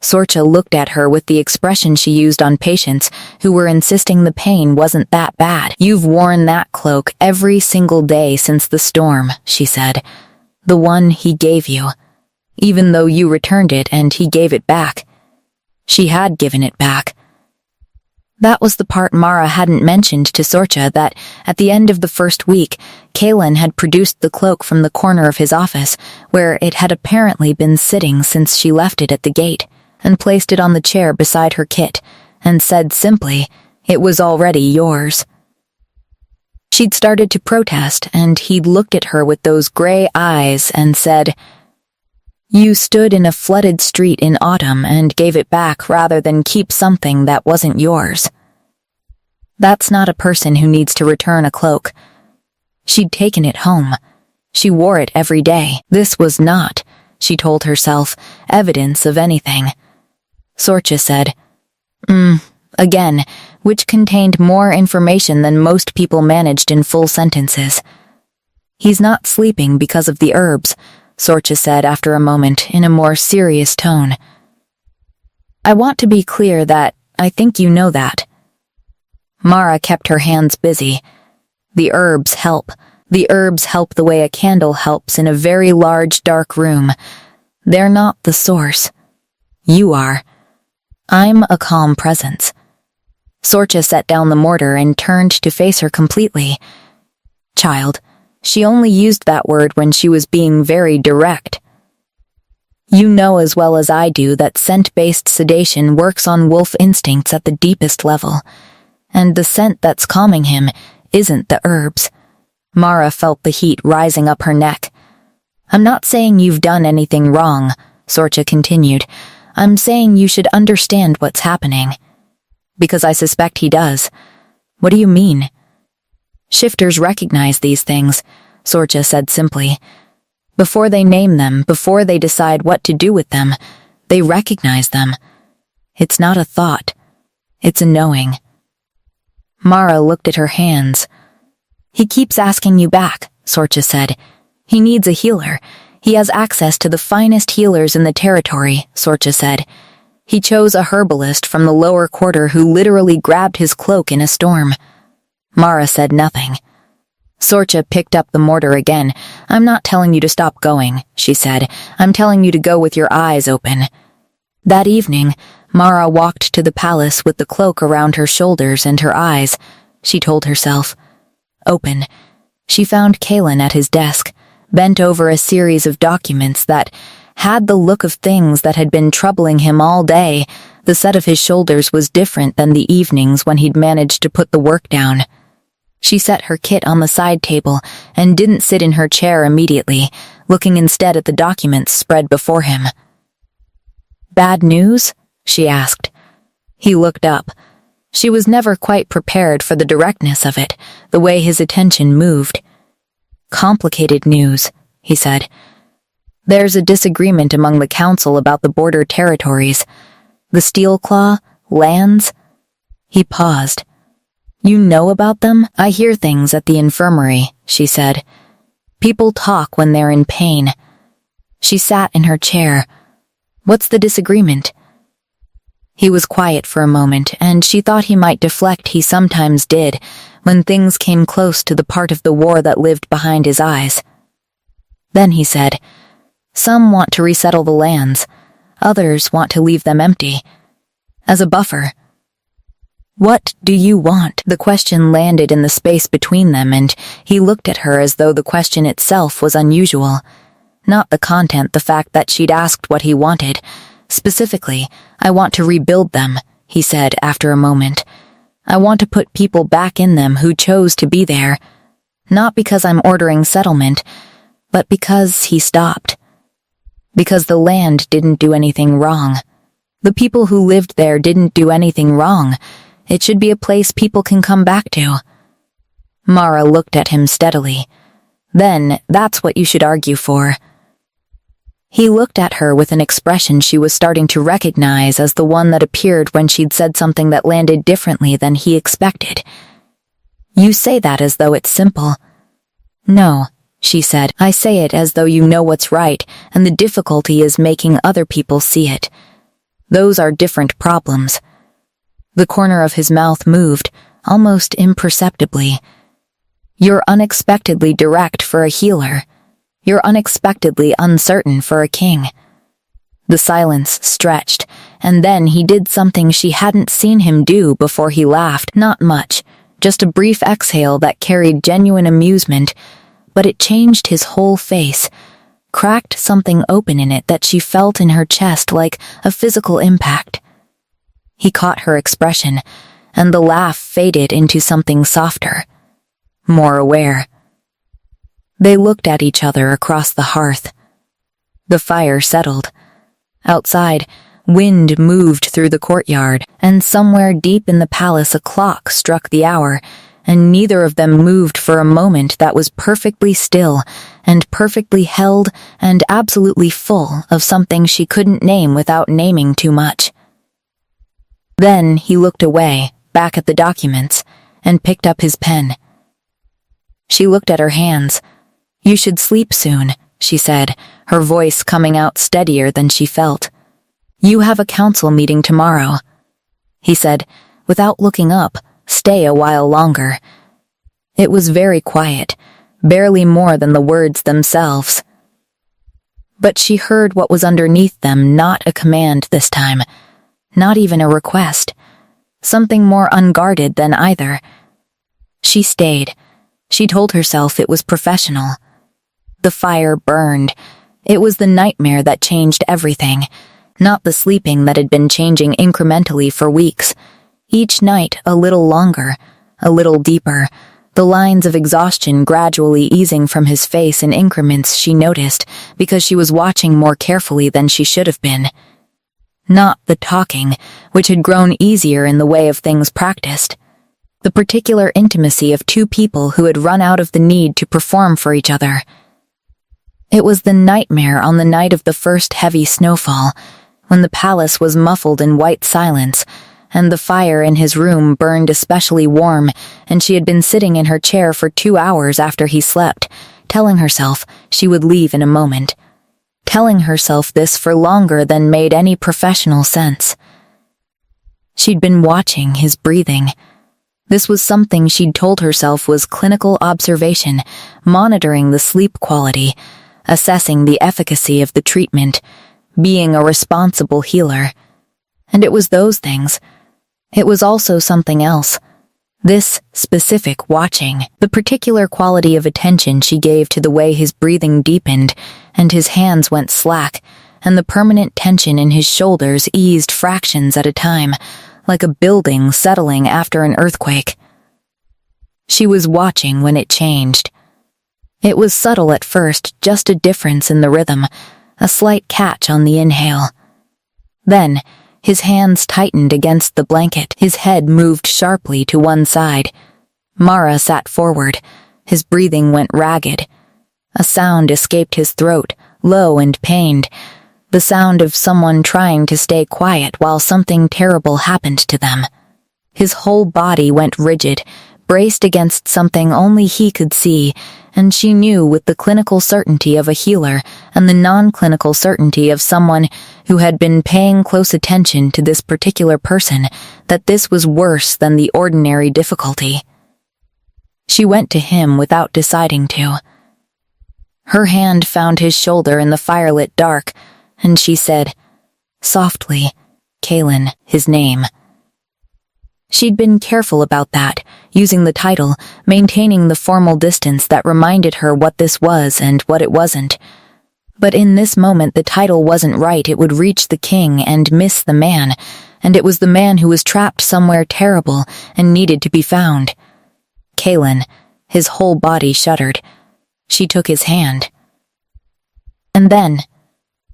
Sorcha looked at her with the expression she used on patients who were insisting the pain wasn't that bad. "You've worn that cloak every single day since the storm," she said. "The one he gave you. Even though you returned it and he gave it back." She had given it back. That was the part Mara hadn't mentioned to Sorcha, that at the end of the first week, Kalen had produced the cloak from the corner of his office, where it had apparently been sitting since she left it at the gate, and placed it on the chair beside her kit, and said simply, "It was already yours." She'd started to protest, and he'd looked at her with those gray eyes and said, "You stood in a flooded street in autumn and gave it back rather than keep something that wasn't yours." That's not a person who needs to return a cloak. She'd taken it home. She wore it every day. This was not, she told herself, evidence of anything. Sorcha said, again, which contained more information than most people managed in full sentences. "He's not sleeping because of the herbs," Sorcha said after a moment in a more serious tone. "I want to be clear that I think you know that." Mara kept her hands busy. "The herbs help. The herbs help the way a candle helps in a very large dark room. They're not the source. You are. I'm a calm presence." Sorcha set down the mortar and turned to face her completely. "Child." She only used that word when she was being very direct. "You know as well as I do that scent-based sedation works on wolf instincts at the deepest level, and the scent that's calming him isn't the herbs." Mara felt the heat rising up her neck. "I'm not saying you've done anything wrong," Sorcha continued. "I'm saying you should understand what's happening. Because I suspect he does." "What do you mean?" "Shifters recognize these things," Sorcha said simply. "Before they name them, before they decide what to do with them, they recognize them. It's not a thought. It's a knowing." Mara looked at her hands. "He keeps asking you back," Sorcha said. "He needs a healer. He has access to the finest healers in the territory," Sorcha said. "He chose a herbalist from the lower quarter who literally grabbed his cloak in a storm." Mara said nothing. Sorcha picked up the mortar again. "I'm not telling you to stop going," she said. "I'm telling you to go with your eyes open." That evening, Mara walked to the palace with the cloak around her shoulders and her eyes, she told herself, open. She found Kalen at his desk, bent over a series of documents that had the look of things that had been troubling him all day. The set of his shoulders was different than the evenings when he'd managed to put the work down. She set her kit on the side table and didn't sit in her chair immediately, looking instead at the documents spread before him. "Bad news?" she asked. He looked up. She was never quite prepared for the directness of it, the way his attention moved. "Complicated news," he said. "There's a disagreement among the council about the border territories. The Steel Claw, lands." He paused. "You know about them? I hear things at the infirmary," she said. "People talk when they're in pain." She sat in her chair. "What's the disagreement?" He was quiet for a moment, and she thought he might deflect. He sometimes did, when things came close to the part of the war that lived behind his eyes. Then he said, "Some want to resettle the lands. Others want to leave them empty. As a buffer." "What do you want?" The question landed in the space between them, and he looked at her as though the question itself was unusual. Not the content, the fact that she'd asked what he wanted. Specifically, "I want to rebuild them," he said after a moment. "I want to put people back in them who chose to be there. Not because I'm ordering settlement, but because," he stopped. "Because the land didn't do anything wrong. The people who lived there didn't do anything wrong. It should be a place people can come back to." Mara looked at him steadily. "Then, that's what you should argue for." He looked at her with an expression she was starting to recognize as the one that appeared when she'd said something that landed differently than he expected. "You say that as though it's simple." "No," she said. "I say it as though you know what's right, and the difficulty is making other people see it. Those are different problems." The corner of his mouth moved, almost imperceptibly. "You're unexpectedly direct for a healer. You're unexpectedly uncertain for a king." The silence stretched, and then he did something she hadn't seen him do before. He laughed, not much, just a brief exhale that carried genuine amusement, but it changed his whole face, cracked something open in it that she felt in her chest like a physical impact. He caught her expression, and the laugh faded into something softer, more aware. They looked at each other across the hearth. The fire settled. Outside, wind moved through the courtyard, and somewhere deep in the palace a clock struck the hour, and neither of them moved for a moment that was perfectly still and perfectly held and absolutely full of something she couldn't name without naming too much. Then he looked away, back at the documents, and picked up his pen. She looked at her hands. "You should sleep soon," she said, her voice coming out steadier than she felt. "You have a council meeting tomorrow." He said, without looking up, "Stay a while longer." It was very quiet, barely more than the words themselves. But she heard what was underneath them, not a command this time, not even a request, something more unguarded than either. She stayed. She told herself it was professional. The fire burned. It was the nightmare that changed everything, not the sleeping that had been changing incrementally for weeks. Each night a little longer, a little deeper, the lines of exhaustion gradually easing from his face in increments she noticed because she was watching more carefully than she should have been. Not the talking, which had grown easier in the way of things practiced. The particular intimacy of two people who had run out of the need to perform for each other. It was the nightmare on the night of the first heavy snowfall, when the palace was muffled in white silence, and the fire in his room burned especially warm, and she had been sitting in her chair for 2 hours after he slept, telling herself she would leave in a moment. Telling herself this for longer than made any professional sense. She'd been watching his breathing. This was something she'd told herself was clinical observation, monitoring the sleep quality, assessing the efficacy of the treatment, being a responsible healer. And it was those things. It was also something else. This specific watching, the particular quality of attention she gave to the way his breathing deepened and his hands went slack, and the permanent tension in his shoulders eased fractions at a time, like a building settling after an earthquake. She was watching when it changed. It was subtle at first, just a difference in the rhythm, a slight catch on the inhale. Then, his hands tightened against the blanket, his head moved sharply to one side. Mara sat forward, his breathing went ragged. A sound escaped his throat, low and pained, the sound of someone trying to stay quiet while something terrible happened to them. His whole body went rigid, braced against something only he could see, and she knew with the clinical certainty of a healer and the non-clinical certainty of someone who had been paying close attention to this particular person that this was worse than the ordinary difficulty. She went to him without deciding to. Her hand found his shoulder in the firelit dark, and she said, softly, Kalen, his name. She'd been careful about that, using the title, maintaining the formal distance that reminded her what this was and what it wasn't. But in this moment the title wasn't right. It would reach the king and miss the man, and it was the man who was trapped somewhere terrible and needed to be found. Kalen, his whole body shuddered. She took his hand. And then,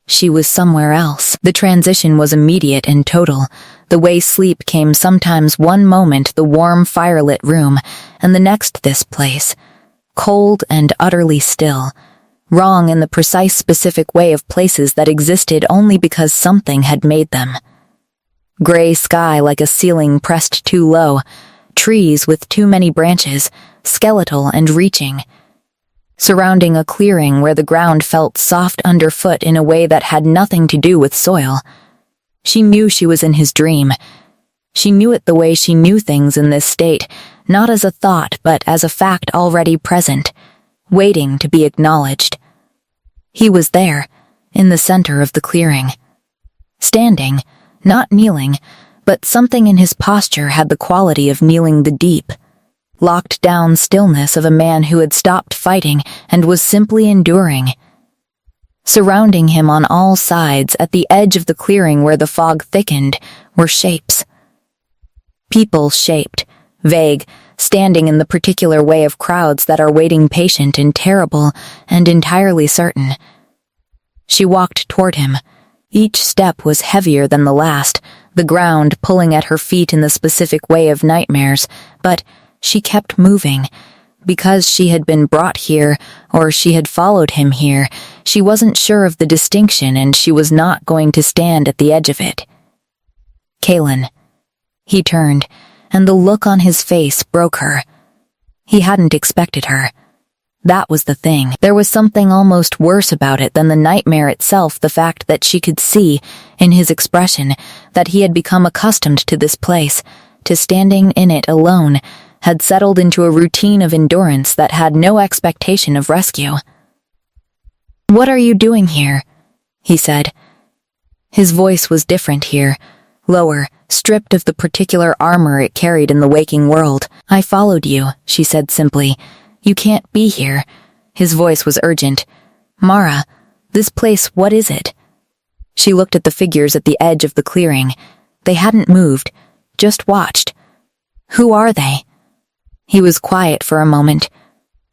she was somewhere else. The transition was immediate and total. The way sleep came sometimes one moment the warm firelit room, and the next this place. Cold and utterly still. Wrong in the precise specific way of places that existed only because something had made them. Gray sky like a ceiling pressed too low. Trees with too many branches, skeletal and reaching. Surrounding a clearing where the ground felt soft underfoot in a way that had nothing to do with soil. She knew she was in his dream. She knew it the way she knew things in this state, not as a thought but as a fact already present, waiting to be acknowledged. He was there, in the center of the clearing. Standing, not kneeling, but something in his posture had the quality of kneeling the deep, locked down stillness of a man who had stopped fighting and was simply enduring. Surrounding him on all sides, at the edge of the clearing where the fog thickened, were shapes. People shaped, vague, standing in the particular way of crowds that are waiting patient and terrible and entirely certain. She walked toward him. Each step was heavier than the last, the ground pulling at her feet in the specific way of nightmares, but she kept moving. Because she had been brought here, or she had followed him here, she wasn't sure of the distinction and she was not going to stand at the edge of it. Kalen. He turned, and the look on his face broke her. He hadn't expected her. That was the thing. There was something almost worse about it than the nightmare itself, the fact that she could see, in his expression, that he had become accustomed to this place, to standing in it alone, had settled into a routine of endurance that had no expectation of rescue. "What are you doing here?" he said. His voice was different here, lower, stripped of the particular armor it carried in the waking world. "I followed you," she said simply. "You can't be here." His voice was urgent. "Mara, this place, what is it?" She looked at the figures at the edge of the clearing. They hadn't moved, just watched. "Who are they?" He was quiet for a moment.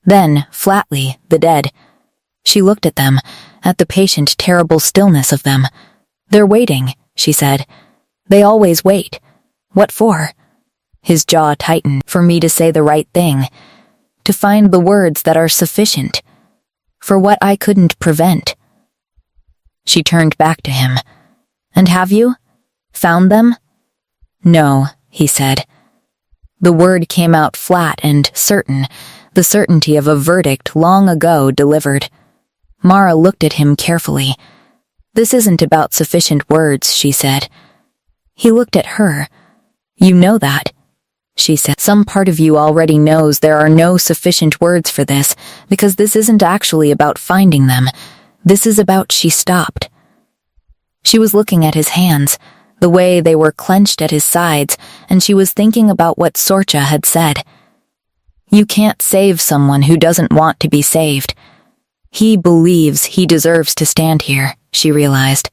Then, flatly, the dead. She looked at them, at the patient, terrible stillness of them. "They're waiting," she said. "They always wait. What for?" His jaw tightened. "For me to say the right thing. To find the words that are sufficient. For what I couldn't prevent." She turned back to him. "And have you? Found them?" "No," he said. The word came out flat and certain, the certainty of a verdict long ago delivered. Mara looked at him carefully. "This isn't about sufficient words," she said. He looked at her. "You know that," she said. "Some part of you already knows there are no sufficient words for this, because this isn't actually about finding them. This is about..." She stopped. She was looking at his hands, the way they were clenched at his sides, and she was thinking about what Sorcha had said. "You can't save someone who doesn't want to be saved. He believes he deserves to stand here," she realized.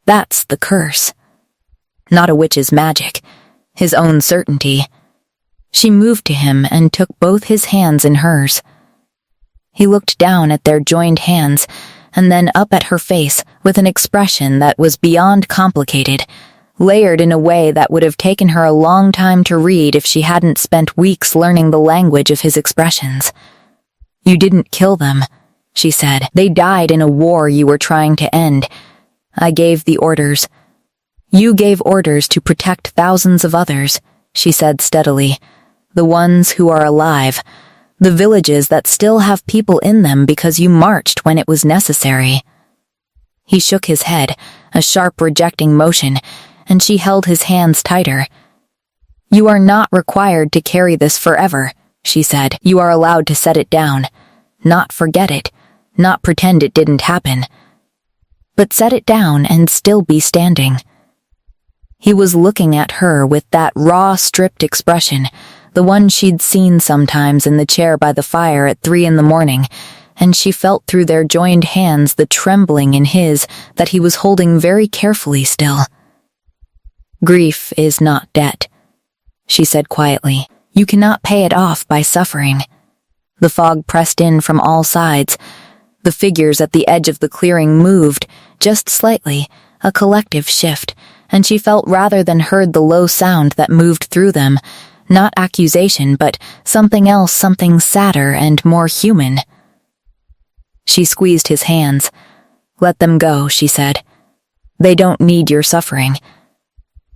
That's the curse. Not a witch's magic, his own certainty. She moved to him and took both his hands in hers. He looked down at their joined hands, and then up at her face with an expression that was beyond complicated, layered in a way that would have taken her a long time to read if she hadn't spent weeks learning the language of his expressions. "You didn't kill them," she said. "They died in a war you were trying to end. I gave the orders. You gave orders to protect thousands of others," she said steadily. "The ones who are alive. The villages that still have people in them because you marched when it was necessary." He shook his head, a sharp rejecting motion, and she held his hands tighter. "You are not required to carry this forever," she said. "You are allowed to set it down. Not forget it. Not pretend it didn't happen. But set it down and still be standing." He was looking at her with that raw, stripped expression, the one she'd seen sometimes in the chair by the fire at 3 a.m, and she felt through their joined hands the trembling in his that he was holding very carefully still. "Grief is not debt," she said quietly. "You cannot pay it off by suffering." The fog pressed in from all sides. The figures at the edge of the clearing moved, just slightly, a collective shift, and she felt rather than heard the low sound that moved through them, not accusation, but something else, something sadder and more human. She squeezed his hands. "Let them go," she said. "They don't need your suffering.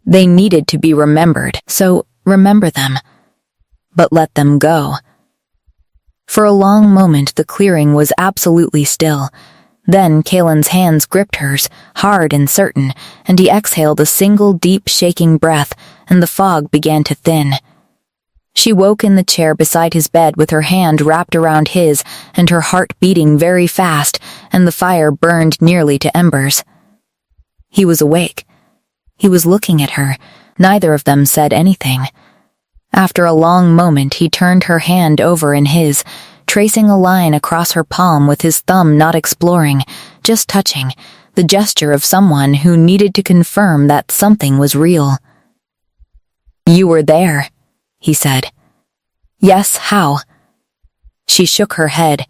They needed to be remembered, so remember them. But let them go." For a long moment the clearing was absolutely still. Then Kalen's hands gripped hers, hard and certain, and he exhaled a single deep shaking breath, and the fog began to thin. She woke in the chair beside his bed with her hand wrapped around his, and her heart beating very fast, and the fire burned nearly to embers. He was awake. He was looking at her. Neither of them said anything. After a long moment he turned her hand over in his, tracing a line across her palm with his thumb not exploring, just touching, the gesture of someone who needed to confirm that something was real. "You were there," he said. "Yes, how?" She shook her head.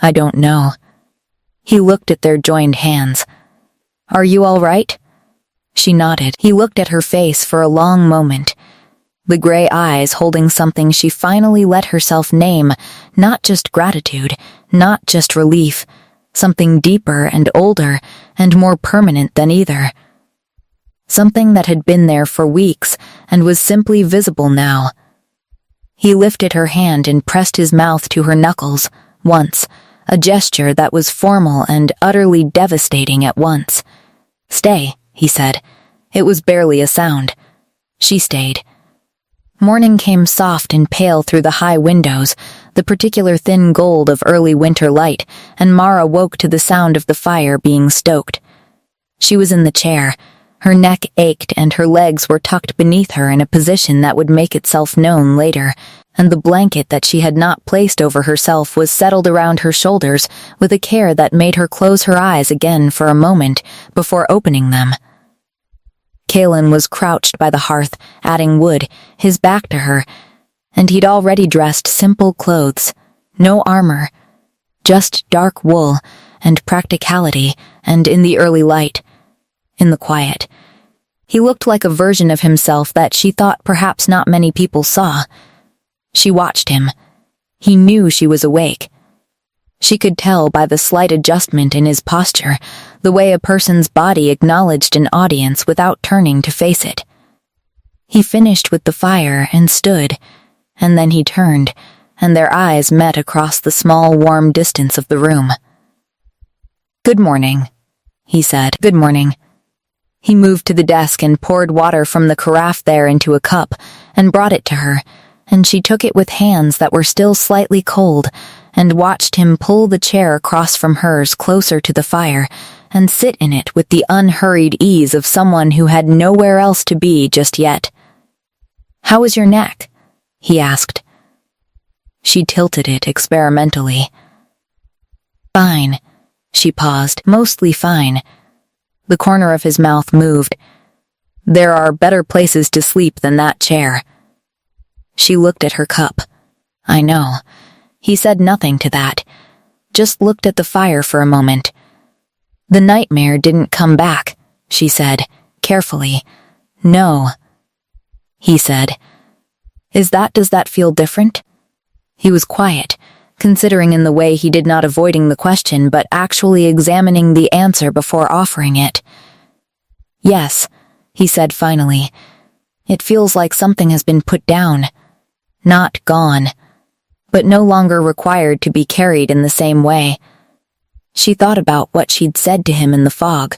"I don't know." He looked at their joined hands. "Are you all right?" She nodded. He looked at her face for a long moment, the gray eyes holding something she finally let herself name, not just gratitude, not just relief, something deeper and older and more permanent than either. Something that had been there for weeks and was simply visible now. He lifted her hand and pressed his mouth to her knuckles, once, a gesture that was formal and utterly devastating at once. "Stay," he said. It was barely a sound. She stayed. Morning came soft and pale through the high windows, the particular thin gold of early winter light, and Mara woke to the sound of the fire being stoked. She was in the chair. Her neck ached and her legs were tucked beneath her in a position that would make itself known later, and the blanket that she had not placed over herself was settled around her shoulders with a care that made her close her eyes again for a moment before opening them. Kalen was crouched by the hearth, adding wood, his back to her, and he'd already dressed simple clothes, no armor, just dark wool and practicality, and in the early light, in the quiet. He looked like a version of himself that she thought perhaps not many people saw. She watched him. He knew she was awake. She could tell by the slight adjustment in his posture, the way a person's body acknowledged an audience without turning to face it. He finished with the fire and stood, and then he turned, and their eyes met across the small, warm distance of the room. "Good morning," he said. "Good morning." He moved to the desk and poured water from the carafe there into a cup and brought it to her, and she took it with hands that were still slightly cold and watched him pull the chair across from hers closer to the fire and sit in it with the unhurried ease of someone who had nowhere else to be just yet. "How is your neck?" he asked. She tilted it experimentally. "Fine." She paused. "Mostly fine." The corner of his mouth moved. "There are better places to sleep than that chair." She looked at her cup. "I know." He said nothing to that, just looked at the fire for a moment. "The nightmare didn't come back," she said, carefully. "No." He said, Does that feel different?" He was quiet, considering in the way he did not avoiding the question but actually examining the answer before offering it. "Yes," he said finally. "It feels like something has been put down. Not gone, but no longer required to be carried in the same way." She thought about what she'd said to him in the fog.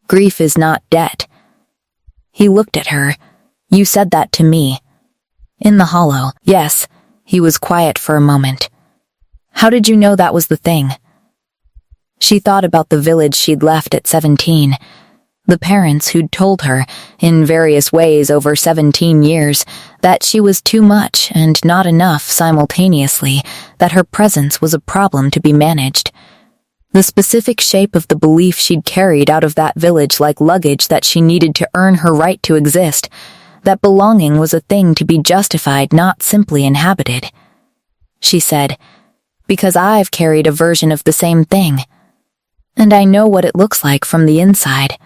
"Grief is not debt." He looked at her. "You said that to me." "In the hollow." "Yes." He was quiet for a moment. "How did you know that was the thing?" She thought about the village she'd left at 17. The parents who'd told her, in various ways over 17 years, that she was too much and not enough simultaneously, that her presence was a problem to be managed. The specific shape of the belief she'd carried out of that village like luggage that she needed to earn her right to exist, that belonging was a thing to be justified, not simply inhabited. She said, "Because I've carried a version of the same thing. And I know what it looks like from the inside."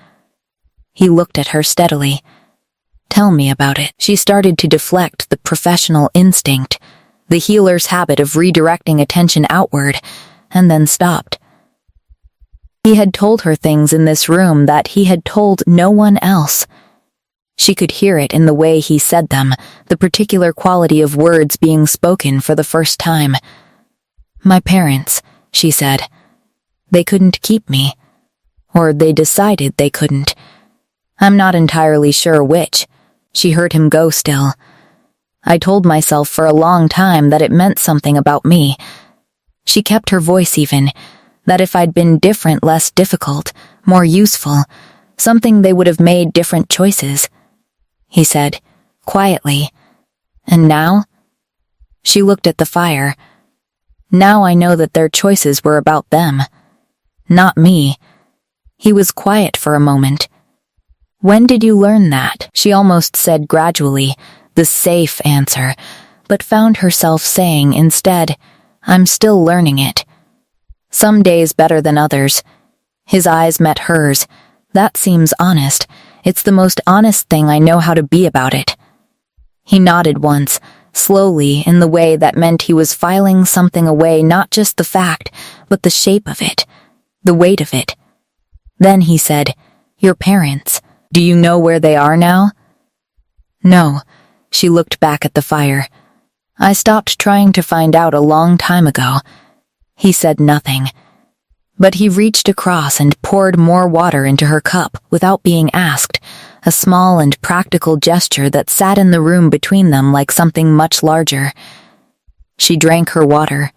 He looked at her steadily. "Tell me about it." She started to deflect the professional instinct, the healer's habit of redirecting attention outward, and then stopped. He had told her things in this room that he had told no one else. She could hear it in the way he said them, the particular quality of words being spoken for the first time. "My parents," she said. "They couldn't keep me. Or they decided they couldn't. I'm not entirely sure which." She heard him go still. "I told myself for a long time that it meant something about me." She kept her voice even, that if I'd been different, less difficult, more useful, something they would have made different choices. He said, quietly. "And now?" She looked at the fire. "Now I know that their choices were about them. Not me." He was quiet for a moment. "When did you learn that?" She almost said gradually, the safe answer, but found herself saying instead, "I'm still learning it. Some days better than others." His eyes met hers. "That seems honest. It's the most honest thing I know how to be about it." He nodded once, slowly, in the way that meant he was filing something away, not just the fact, but the shape of it, the weight of it. Then he said, "Your parents. Do you know where they are now?" "No." She looked back at the fire. "I stopped trying to find out a long time ago." He said nothing. But he reached across and poured more water into her cup without being asked, a small and practical gesture that sat in the room between them like something much larger. She drank her water.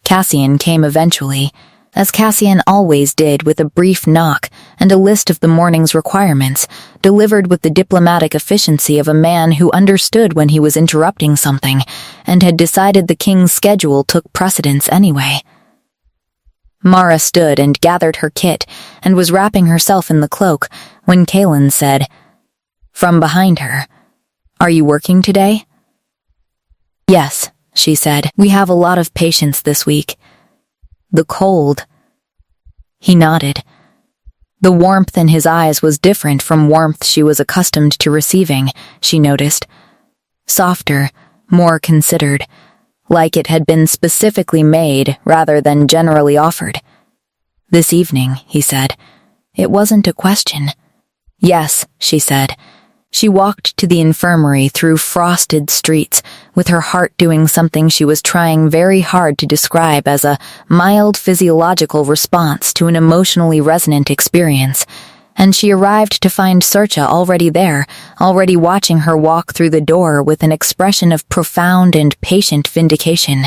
Cassian came eventually, as Cassian always did, with a brief knock and a list of the morning's requirements, delivered with the diplomatic efficiency of a man who understood when he was interrupting something and had decided the king's schedule took precedence anyway. Mara stood and gathered her kit and was wrapping herself in the cloak when Kaelin said, from behind her, "Are you working today?" "Yes," she said. "We have a lot of patients this week." "The cold." He nodded. The warmth in his eyes was different from warmth she was accustomed to receiving, she noticed. Softer, more considered, like it had been specifically made rather than generally offered. "This evening," he said. It wasn't a question. "Yes," she said. She walked to the infirmary through frosted streets, with her heart doing something she was trying very hard to describe as a mild physiological response to an emotionally resonant experience, and she arrived to find Sorcha already there, already watching her walk through the door with an expression of profound and patient vindication.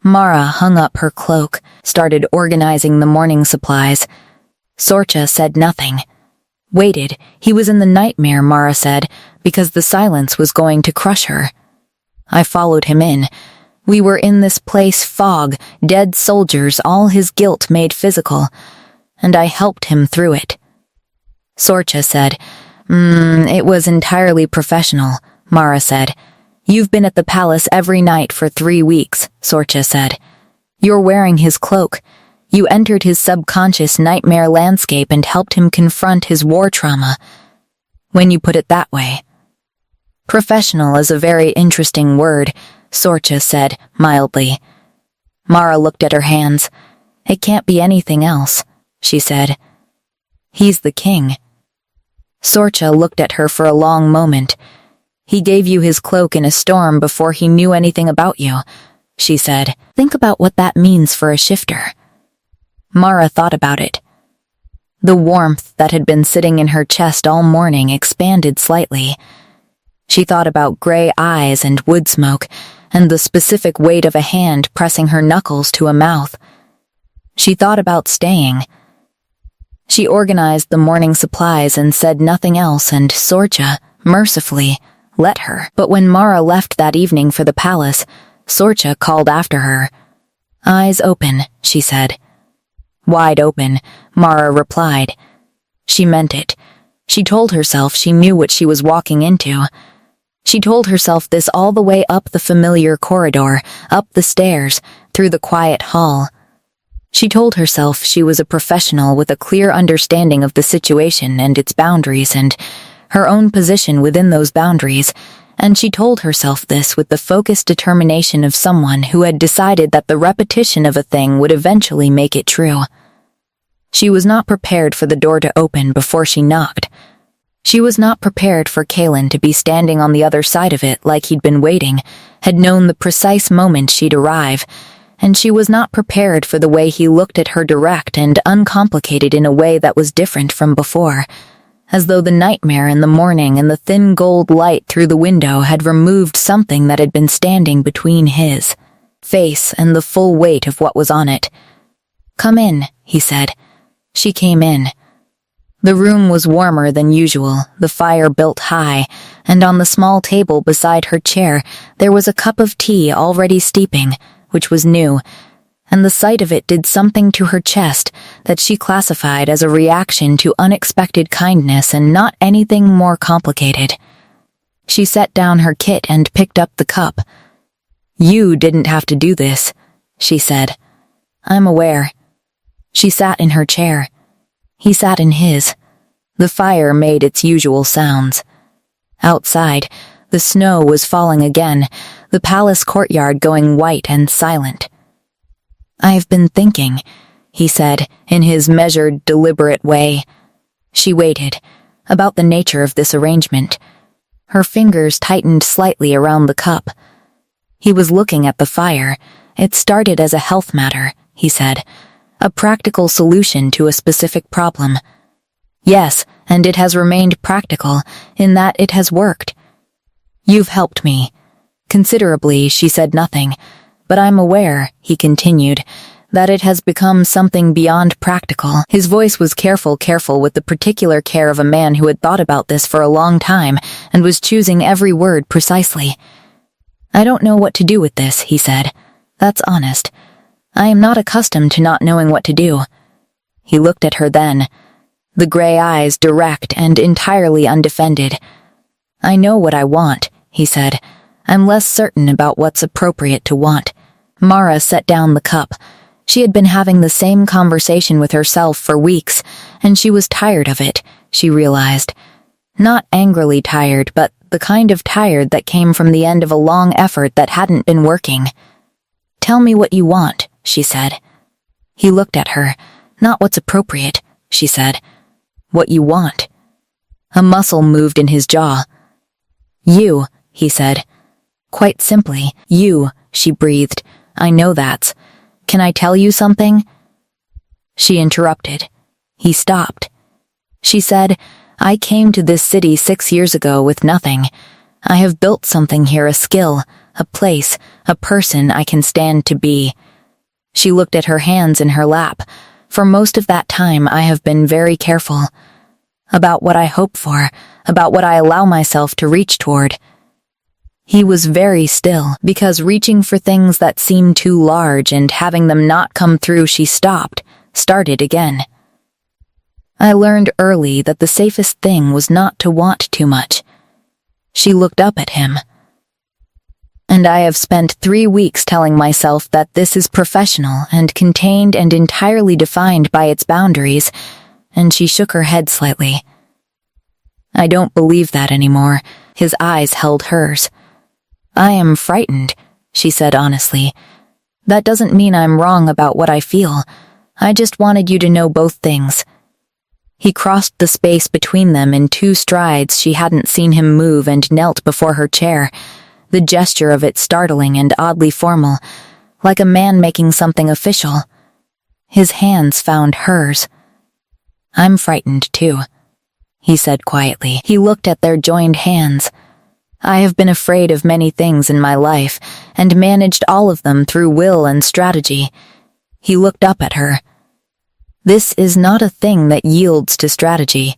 Mara hung up her cloak, started organizing the morning supplies. Sorcha said nothing. Waited. He was in the nightmare, Mara said, because the silence was going to crush her. I followed him in. We were in this place, fog, dead soldiers, all his guilt made physical, and I helped him through it. Sorcha said, It was entirely professional," Mara said. "You've been at the palace every night for 3 weeks," Sorcha said. "You're wearing his cloak. You entered his subconscious nightmare landscape and helped him confront his war trauma. When you put it that way." "Professional is a very interesting word," Sorcha said, mildly. Mara looked at her hands. "It can't be anything else," she said. "He's the king." Sorcha looked at her for a long moment. "He gave you his cloak in a storm before he knew anything about you," she said. "Think about what that means for a shifter." Mara thought about it. The warmth that had been sitting in her chest all morning expanded slightly. She thought about gray eyes and wood smoke, and the specific weight of a hand pressing her knuckles to a mouth. She thought about staying. She organized the morning supplies and said nothing else, and Sorcha, mercifully, let her. But when Mara left that evening for the palace, Sorcha called after her. "Eyes open," she said. "Wide open," Mara replied. She meant it. She told herself she knew what she was walking into. She told herself this all the way up the familiar corridor, up the stairs, through the quiet hall. She told herself she was a professional with a clear understanding of the situation and its boundaries and her own position within those boundaries, and she told herself this with the focused determination of someone who had decided that the repetition of a thing would eventually make it true. She was not prepared for the door to open before she knocked. She was not prepared for Kalen to be standing on the other side of it like he'd been waiting, had known the precise moment she'd arrive, and she was not prepared for the way he looked at her direct and uncomplicated in a way that was different from before, as though the nightmare in the morning and the thin gold light through the window had removed something that had been standing between his face and the full weight of what was on it. "Come in," he said. She came in. The room was warmer than usual, the fire built high, and on the small table beside her chair there was a cup of tea already steeping, which was new, and the sight of it did something to her chest that she classified as a reaction to unexpected kindness and not anything more complicated. She set down her kit and picked up the cup. "You didn't have to do this," she said. "I'm aware." She sat in her chair. He sat in his. The fire made its usual sounds. Outside, the snow was falling again, the palace courtyard going white and silent. "I've been thinking," he said, in his measured, deliberate way. She waited, about the nature of this arrangement. Her fingers tightened slightly around the cup. He was looking at the fire. "It started as a health matter," he said. "A practical solution to a specific problem." "Yes, and it has remained practical, in that it has worked." "You've helped me." Considerably, she said nothing. "But I'm aware," he continued, "that it has become something beyond practical." His voice was careful with the particular care of a man who had thought about this for a long time and was choosing every word precisely. "I don't know what to do with this," he said. "That's honest. I am not accustomed to not knowing what to do." He looked at her then, the gray eyes direct and entirely undefended. "I know what I want," he said. "I'm less certain about what's appropriate to want." Mara set down the cup. She had been having the same conversation with herself for weeks, and she was tired of it, she realized. Not angrily tired, but the kind of tired that came from the end of a long effort that hadn't been working. "Tell me what you want," she said. He looked at her. "Not what's appropriate," she said. "What you want." A muscle moved in his jaw. "You," he said. Quite simply, "You," she breathed. "I know that's. Can I tell you something?" She interrupted. He stopped. She said, "I came to this city 6 years ago with nothing. I have built something here, a skill, a place, a person I can stand to be." She looked at her hands in her lap. "For most of that time I have been very careful. About what I hope for, about what I allow myself to reach toward." He was very still, because reaching for things that seemed too large and having them not come through, she started again. "I learned early that the safest thing was not to want too much." She looked up at him. "And I have spent 3 weeks telling myself that this is professional and contained and entirely defined by its boundaries," and she shook her head slightly. "I don't believe that anymore." His eyes held hers. "I am frightened," she said honestly. "That doesn't mean I'm wrong about what I feel. I just wanted you to know both things." He crossed the space between them in 2 strides she hadn't seen him move and knelt before her chair, the gesture of it startling and oddly formal, like a man making something official. His hands found hers. "I'm frightened too," he said quietly. He looked at their joined hands. "I have been afraid of many things in my life, and managed all of them through will and strategy." He looked up at her. This is not a thing that yields to strategy.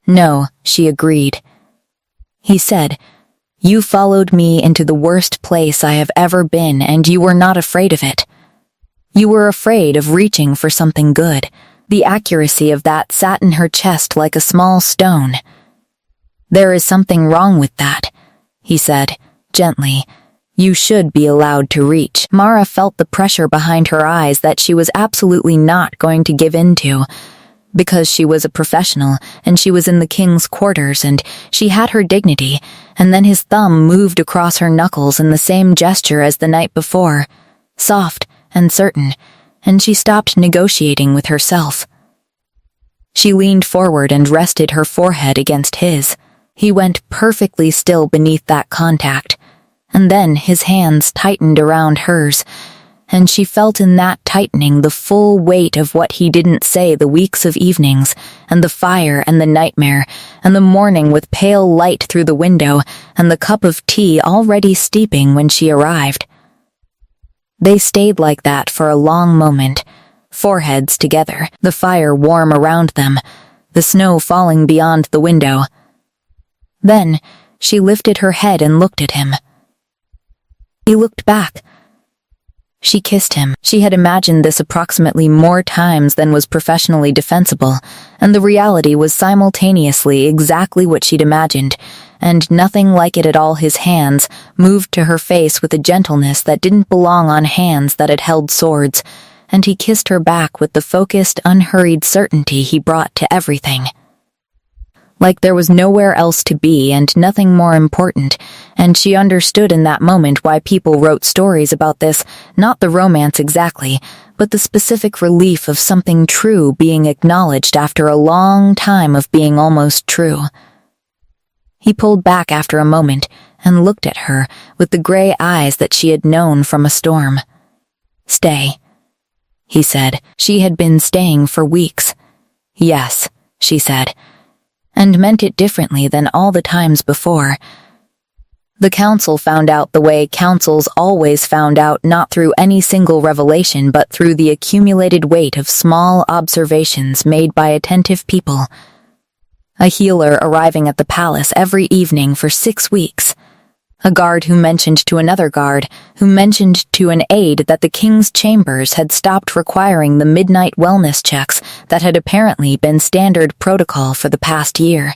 No, she agreed. He said, "You followed me into the worst place I have ever been, and you were not afraid of it. You were afraid of reaching for something good." The accuracy of that sat in her chest like a small stone. "There is something wrong with that," he said, gently. "You should be allowed to reach." Mara felt the pressure behind her eyes that she was absolutely not going to give in to, because she was a professional and she was in the king's quarters and she had her dignity, and then his thumb moved across her knuckles in the same gesture as the night before, soft and certain, and she stopped negotiating with herself. She leaned forward and rested her forehead against his. He went perfectly still beneath that contact, and then his hands tightened around hers, and she felt in that tightening the full weight of what he didn't say, the weeks of evenings, and the fire and the nightmare, and the morning with pale light through the window, and the cup of tea already steeping when she arrived. They stayed like that for a long moment, foreheads together, the fire warm around them, the snow falling beyond the window. Then she lifted her head and looked at him. He looked back. She kissed him. She had imagined this approximately more times than was professionally defensible, and the reality was simultaneously exactly what she'd imagined, and nothing like it at all. His hands moved to her face with a gentleness that didn't belong on hands that had held swords, and he kissed her back with the focused, unhurried certainty he brought to everything. Like there was nowhere else to be and nothing more important, and she understood in that moment why people wrote stories about this, not the romance exactly, but the specific relief of something true being acknowledged after a long time of being almost true. He pulled back after a moment and looked at her with the gray eyes that she had known from a storm. "Stay," he said. She had been staying for weeks. "Yes," she said, and meant it differently than all the times before. The council found out the way councils always found out, not through any single revelation but through the accumulated weight of small observations made by attentive people. A healer arriving at the palace every evening for 6 weeks. A guard who mentioned to another guard, who mentioned to an aide that the king's chambers had stopped requiring the midnight wellness checks that had apparently been standard protocol for the past year.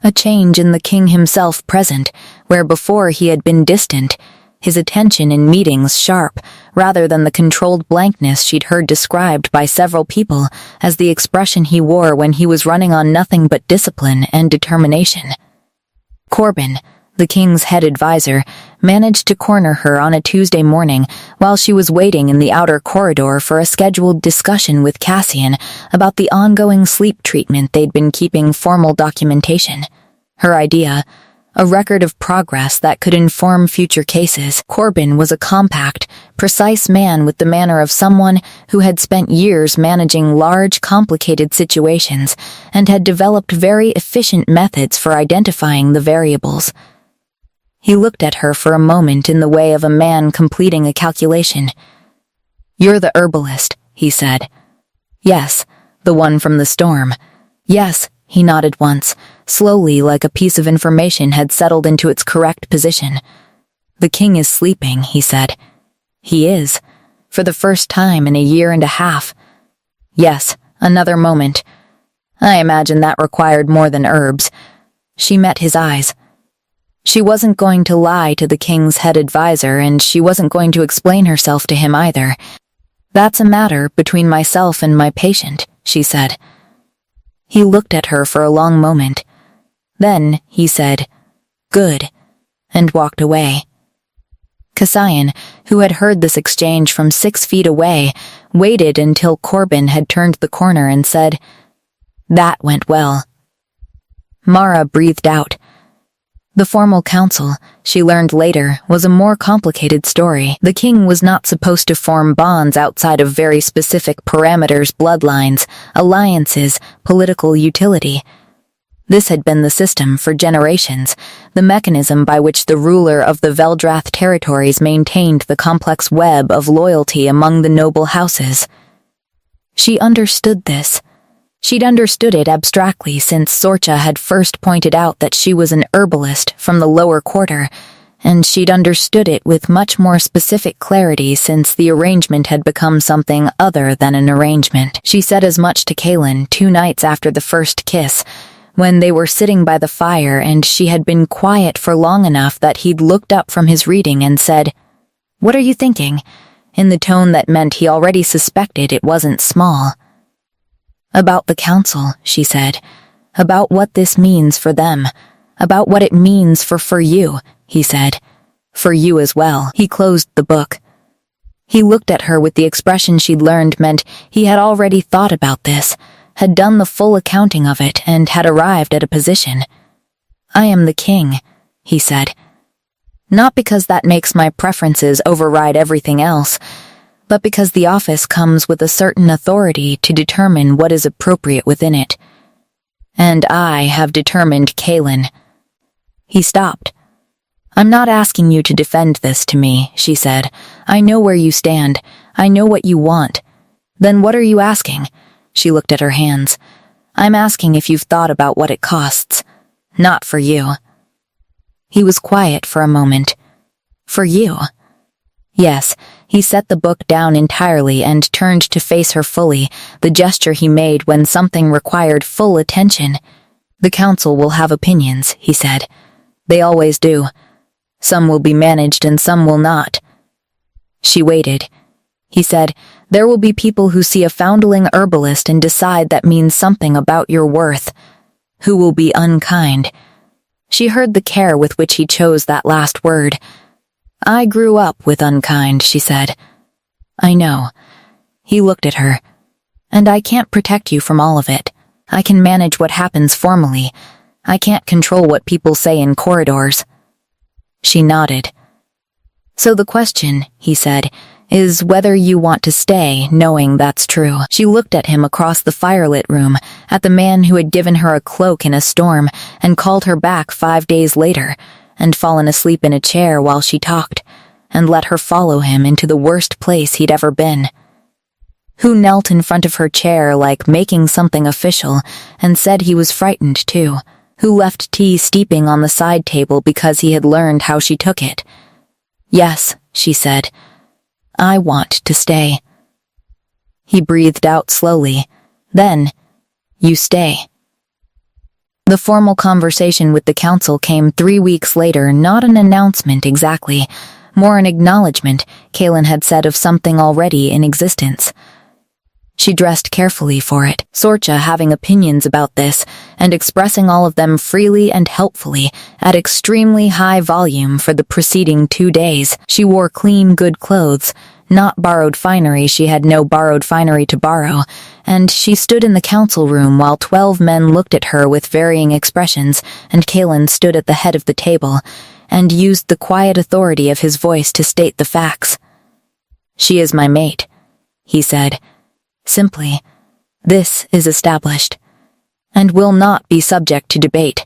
A change in the king himself present, where before he had been distant, his attention in meetings sharp, rather than the controlled blankness she'd heard described by several people as the expression he wore when he was running on nothing but discipline and determination. Corbin, the king's head advisor, managed to corner her on a Tuesday morning while she was waiting in the outer corridor for a scheduled discussion with Cassian about the ongoing sleep treatment they'd been keeping formal documentation. Her idea, a record of progress that could inform future cases. Corbin was a compact, precise man with the manner of someone who had spent years managing large, complicated situations and had developed very efficient methods for identifying the variables. He looked at her for a moment in the way of a man completing a calculation. "You're the herbalist," he said. "Yes, the one from the storm." "Yes," he nodded once, slowly, like a piece of information had settled into its correct position. "The king is sleeping," he said. "He is. For the first time in a year and a half." "Yes," another moment. "I imagine that required more than herbs." She met his eyes. She wasn't going to lie to the king's head advisor, and she wasn't going to explain herself to him either. "That's a matter between myself and my patient," she said. He looked at her for a long moment. Then he said, "Good," and walked away. Cassian, who had heard this exchange from 6 feet away, waited until Corbin had turned the corner and said, "That went well." Mara breathed out. The formal council, she learned later, was a more complicated story. The king was not supposed to form bonds outside of very specific parameters, bloodlines, alliances, political utility. This had been the system for generations, the mechanism by which the ruler of the Veldrath territories maintained the complex web of loyalty among the noble houses. She understood this. She'd understood it abstractly since Sorcha had first pointed out that she was an herbalist from the lower quarter, and she'd understood it with much more specific clarity since the arrangement had become something other than an arrangement. She said as much to Kaelin 2 nights after the first kiss, when they were sitting by the fire and she had been quiet for long enough that he'd looked up from his reading and said, "What are you thinking?" in the tone that meant he already suspected it wasn't small. "About the council," she said. "About what this means for them. About what it means for you," he said. "For you as well." He closed the book. He looked at her with the expression she'd learned meant he had already thought about this, had done the full accounting of it, and had arrived at a position. "I am the king," he said. "Not because that makes my preferences override everything else, but because the office comes with a certain authority to determine what is appropriate within it. And I have determined Kaelin." He stopped. "I'm not asking you to defend this to me," she said. "I know where you stand. I know what you want." "Then what are you asking?" She looked at her hands. "I'm asking if you've thought about what it costs. Not for you." He was quiet for a moment. "For you?" Yes, he set the book down entirely and turned to face her fully, the gesture he made when something required full attention. "The council will have opinions," he said. "They always do. Some will be managed and some will not." She waited. He said, "There will be people who see a foundling herbalist and decide that means something about your worth. Who will be unkind." She heard the care with which he chose that last word. "I grew up with unkind," she said. "I know." He looked at her. "And I can't protect you from all of it. I can manage what happens formally. I can't control what people say in corridors." She nodded. "So the question," he said, "is whether you want to stay, knowing that's true." She looked at him across the firelit room, at the man who had given her a cloak in a storm and called her back 5 days later, and fallen asleep in a chair while she talked, and let her follow him into the worst place he'd ever been. Who knelt in front of her chair like making something official, and said he was frightened too. Who left tea steeping on the side table because he had learned how she took it. "Yes," she said. "I want to stay." He breathed out slowly. Then, "You stay." The formal conversation with the council came 3 weeks later, not an announcement exactly, more an acknowledgement Kaelin had said of something already in existence. She dressed carefully for it, Sorcha having opinions about this, and expressing all of them freely and helpfully, at extremely high volume for the preceding 2 days. She wore clean, good clothes, not borrowed finery. She had no borrowed finery to borrow, and she stood in the council room while 12 men looked at her with varying expressions, and Kaelin stood at the head of the table, and used the quiet authority of his voice to state the facts. "She is my mate," he said. Simply, "This is established, and will not be subject to debate."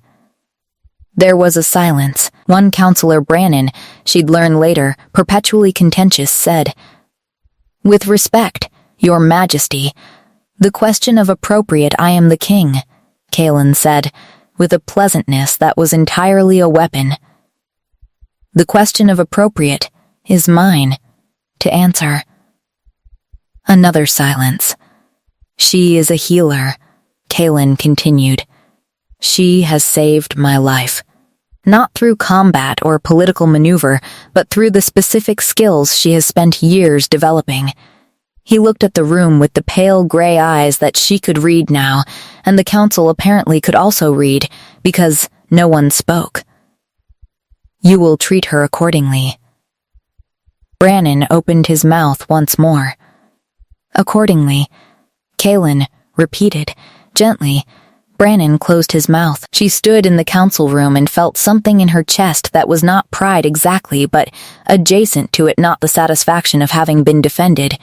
There was a silence. One counselor, Brannon, she'd learn later, perpetually contentious, said, "With respect, Your Majesty, the question of appropriate I am the king," Kaelin said, with a pleasantness that was entirely a weapon. "The question of appropriate is mine to answer." Another silence. "She is a healer," Kaelin continued. "She has saved my life. Not through combat or political maneuver, but through the specific skills she has spent years developing." He looked at the room with the pale gray eyes that she could read now, and the council apparently could also read, because no one spoke. "You will treat her accordingly." Brannon opened his mouth once more. "Accordingly," Kaelin repeated, gently. Brannon closed his mouth. She stood in the council room and felt something in her chest that was not pride exactly, but adjacent to it, not the satisfaction of having been defended,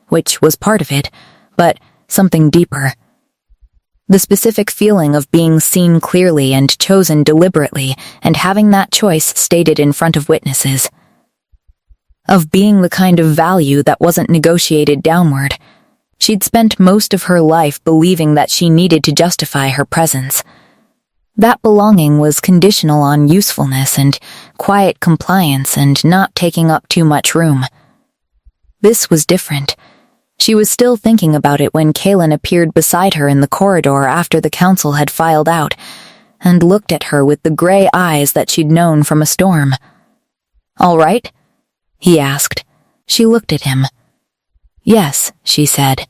which was part of it, but something deeper. The specific feeling of being seen clearly and chosen deliberately, and having that choice stated in front of witnesses. Of being the kind of value that wasn't negotiated downward. She'd spent most of her life believing that she needed to justify her presence. That belonging was conditional on usefulness and quiet compliance and not taking up too much room. This was different. She was still thinking about it when Kaylin appeared beside her in the corridor after the council had filed out, and looked at her with the gray eyes that she'd known from a storm. "All right?" he asked. She looked at him. "Yes," she said.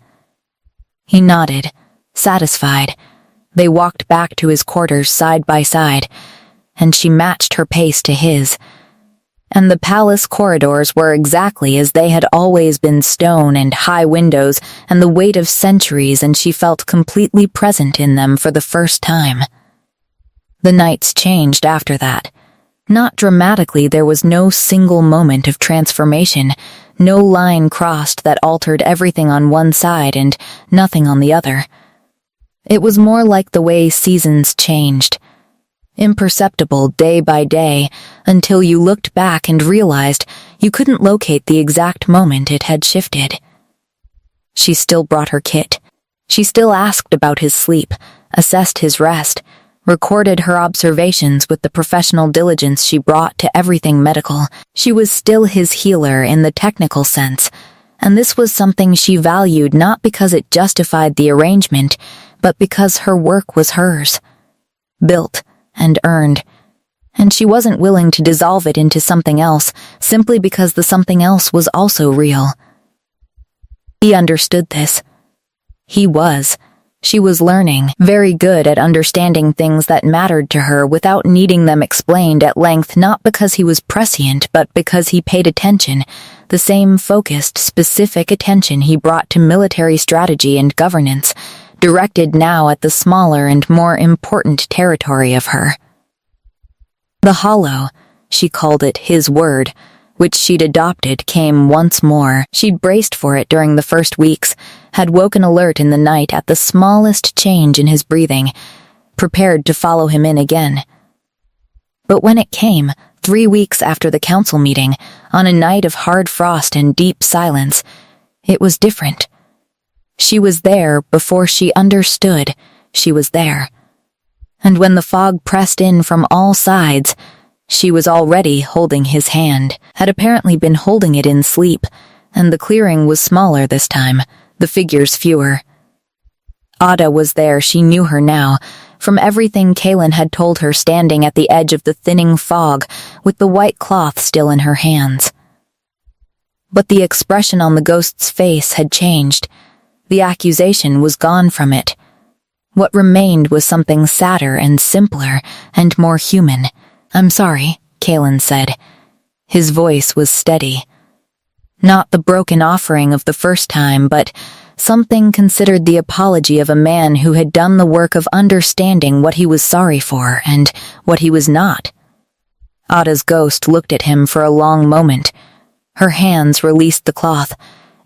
He nodded, satisfied. They walked back to his quarters side by side, and she matched her pace to his. And the palace corridors were exactly as they had always been, stone and high windows and the weight of centuries, and she felt completely present in them for the first time. The nights changed after that. Not dramatically, there was no single moment of transformation, no line crossed that altered everything on one side and nothing on the other. It was more like the way seasons changed, imperceptible day by day, until you looked back and realized you couldn't locate the exact moment it had shifted. She still brought her kit. She still asked about his sleep, assessed his rest, recorded her observations with the professional diligence she brought to everything medical. She was still his healer in the technical sense, and this was something she valued not because it justified the arrangement, but because her work was hers, built and earned, and she wasn't willing to dissolve it into something else simply because the something else was also real. He understood this. She was learning, very good at understanding things that mattered to her without needing them explained at length, not because he was prescient, but because he paid attention, the same focused, specific attention he brought to military strategy and governance, directed now at the smaller and more important territory of her. The hollow, she called it his word, which she'd adopted, came once more. She'd braced for it during the first weeks, had woken alert in the night at the smallest change in his breathing, prepared to follow him in again. But when it came, 3 weeks after the council meeting, on a night of hard frost and deep silence, it was different. She was there before she understood she was there. And when the fog pressed in from all sides, she was already holding his hand, had apparently been holding it in sleep, and the clearing was smaller this time, the figures fewer. Ada was there, she knew her now, from everything Kaylin had told her, standing at the edge of the thinning fog, with the white cloth still in her hands. But the expression on the ghost's face had changed. The accusation was gone from it. What remained was something sadder and simpler and more human. "I'm sorry," Kaylin said. His voice was steady. Not the broken offering of the first time, but something considered the apology of a man who had done the work of understanding what he was sorry for and what he was not. Ada's ghost looked at him for a long moment. Her hands released the cloth.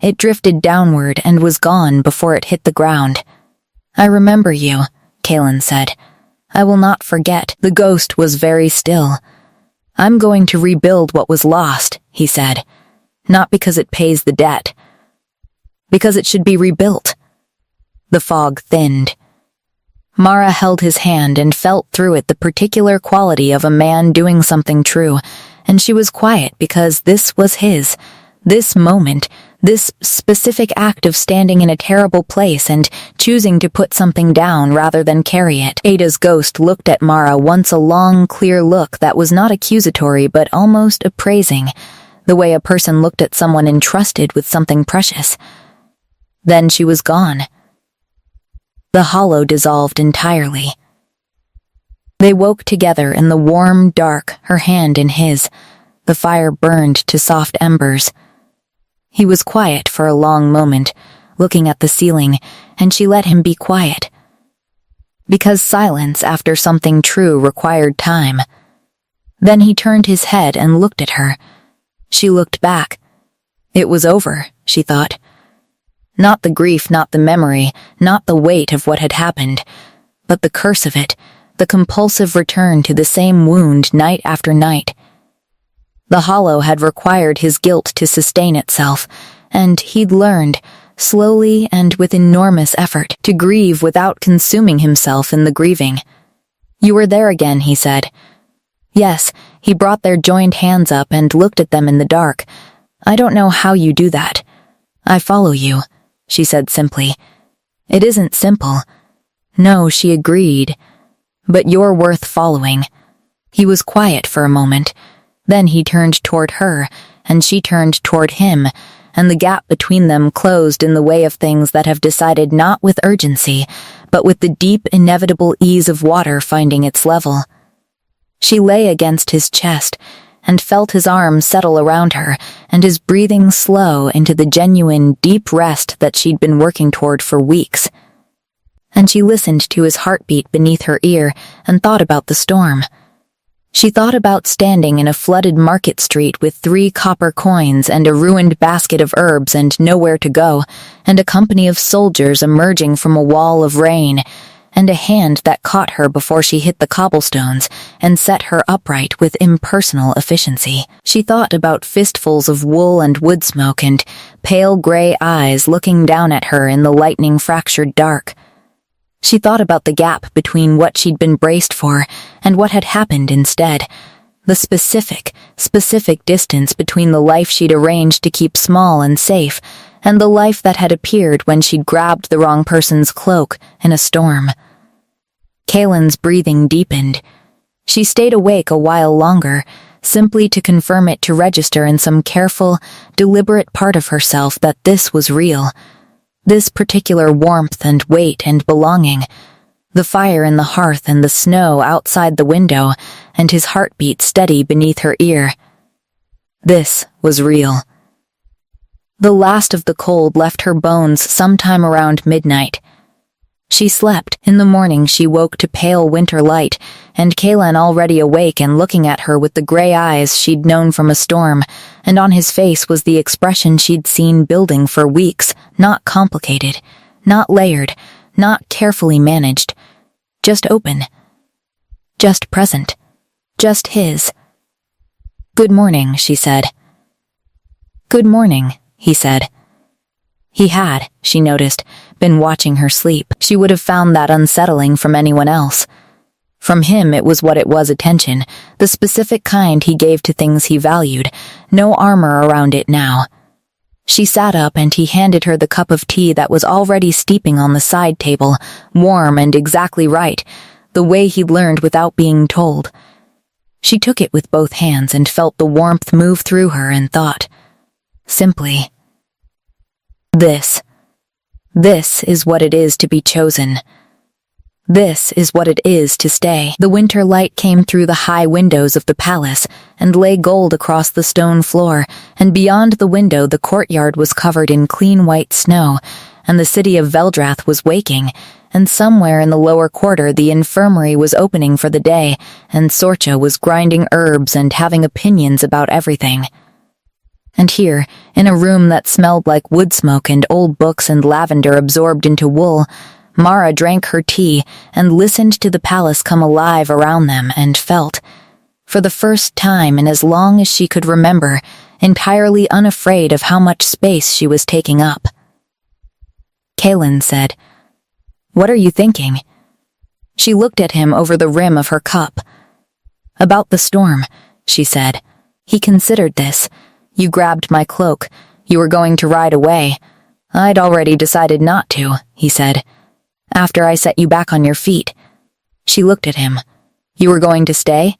It drifted downward and was gone before it hit the ground. "I remember you," Kaylin said. "I will not forget." The ghost was very still. "I'm going to rebuild what was lost," he said. "Not because it pays the debt. Because it should be rebuilt." The fog thinned. Mara held his hand and felt through it the particular quality of a man doing something true, and she was quiet because this was his. This moment, this specific act of standing in a terrible place and choosing to put something down rather than carry it. Ada's ghost looked at Mara once, a long, clear look that was not accusatory but almost appraising, the way a person looked at someone entrusted with something precious. Then she was gone. The hollow dissolved entirely. They woke together in the warm dark, her hand in his. The fire burned to soft embers. He was quiet for a long moment, looking at the ceiling, and she let him be quiet. Because silence after something true required time. Then he turned his head and looked at her. She looked back. It was over, she thought. Not the grief, not the memory, not the weight of what had happened, but the curse of it, the compulsive return to the same wound night after night. The hollow had required his guilt to sustain itself, and he'd learned, slowly and with enormous effort, to grieve without consuming himself in the grieving. "You were there again," he said. "Yes." He brought their joined hands up and looked at them in the dark. "I don't know how you do that." "I follow you," she said simply. "It isn't simple." "No," she agreed. "But you're worth following." He was quiet for a moment. Then he turned toward her, and she turned toward him, and the gap between them closed in the way of things that have decided not with urgency, but with the deep, inevitable ease of water finding its level. She lay against his chest, and felt his arms settle around her, and his breathing slow into the genuine, deep rest that she'd been working toward for weeks. And she listened to his heartbeat beneath her ear and thought about the storm. She thought about standing in a flooded market street with 3 copper coins and a ruined basket of herbs and nowhere to go, and a company of soldiers emerging from a wall of rain, and a hand that caught her before she hit the cobblestones and set her upright with impersonal efficiency. She thought about fistfuls of wool and wood smoke and pale gray eyes looking down at her in the lightning-fractured dark. She thought about the gap between what she'd been braced for and what had happened instead, the specific distance between the life she'd arranged to keep small and safe and the life that had appeared when she'd grabbed the wrong person's cloak in a storm. Kaylin's breathing deepened. She stayed awake a while longer, simply to confirm it to register in some careful, deliberate part of herself that this was real. This particular warmth and weight and belonging, the fire in the hearth and the snow outside the window, and his heartbeat steady beneath her ear. This was real. The last of the cold left her bones sometime around midnight. She slept. In the morning she woke to pale winter light, and Kaylin already awake and looking at her with the gray eyes she'd known from a storm, and on his face was the expression she'd seen building for weeks, not complicated, not layered, not carefully managed, just open, just present, just his. "Good morning," she said. "Good morning," he said. He had, she noticed, been watching her sleep. She would have found that unsettling from anyone else. From him it was what it was: attention, the specific kind he gave to things he valued, no armor around it now. She sat up and he handed her the cup of tea that was already steeping on the side table, warm and exactly right, the way he'd learned without being told. She took it with both hands and felt the warmth move through her and thought, simply, This is what it is to be chosen. This is what it is to stay. The winter light came through the high windows of the palace and lay gold across the stone floor, and beyond the window the courtyard was covered in clean white snow, and the city of Veldrath was waking, and somewhere in the lower quarter the infirmary was opening for the day, and Sorcha was grinding herbs and having opinions about everything. And here, in a room that smelled like wood smoke and old books and lavender absorbed into wool, Mara drank her tea and listened to the palace come alive around them and felt, for the first time in as long as she could remember, entirely unafraid of how much space she was taking up. Kaylin said, "What are you thinking?" She looked at him over the rim of her cup. "About the storm," she said. He considered this. "You grabbed my cloak. You were going to ride away. I'd already decided not to," he said. "After I set you back on your feet." She looked at him. "You were going to stay?"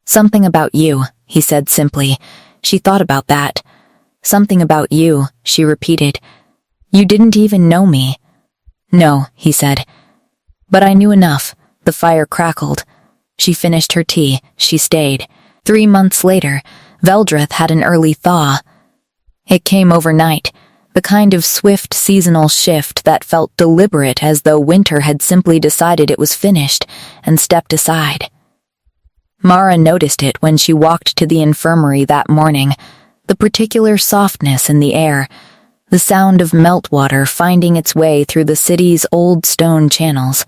"Something about you," he said simply. She thought about that. "Something about you," she repeated. "You didn't even know me." "No," he said. "But I knew enough." The fire crackled. She finished her tea. She stayed. 3 months later, Veldrath had an early thaw. It came overnight, the kind of swift seasonal shift that felt deliberate, as though winter had simply decided it was finished and stepped aside. Mara noticed it when she walked to the infirmary that morning, the particular softness in the air, the sound of meltwater finding its way through the city's old stone channels.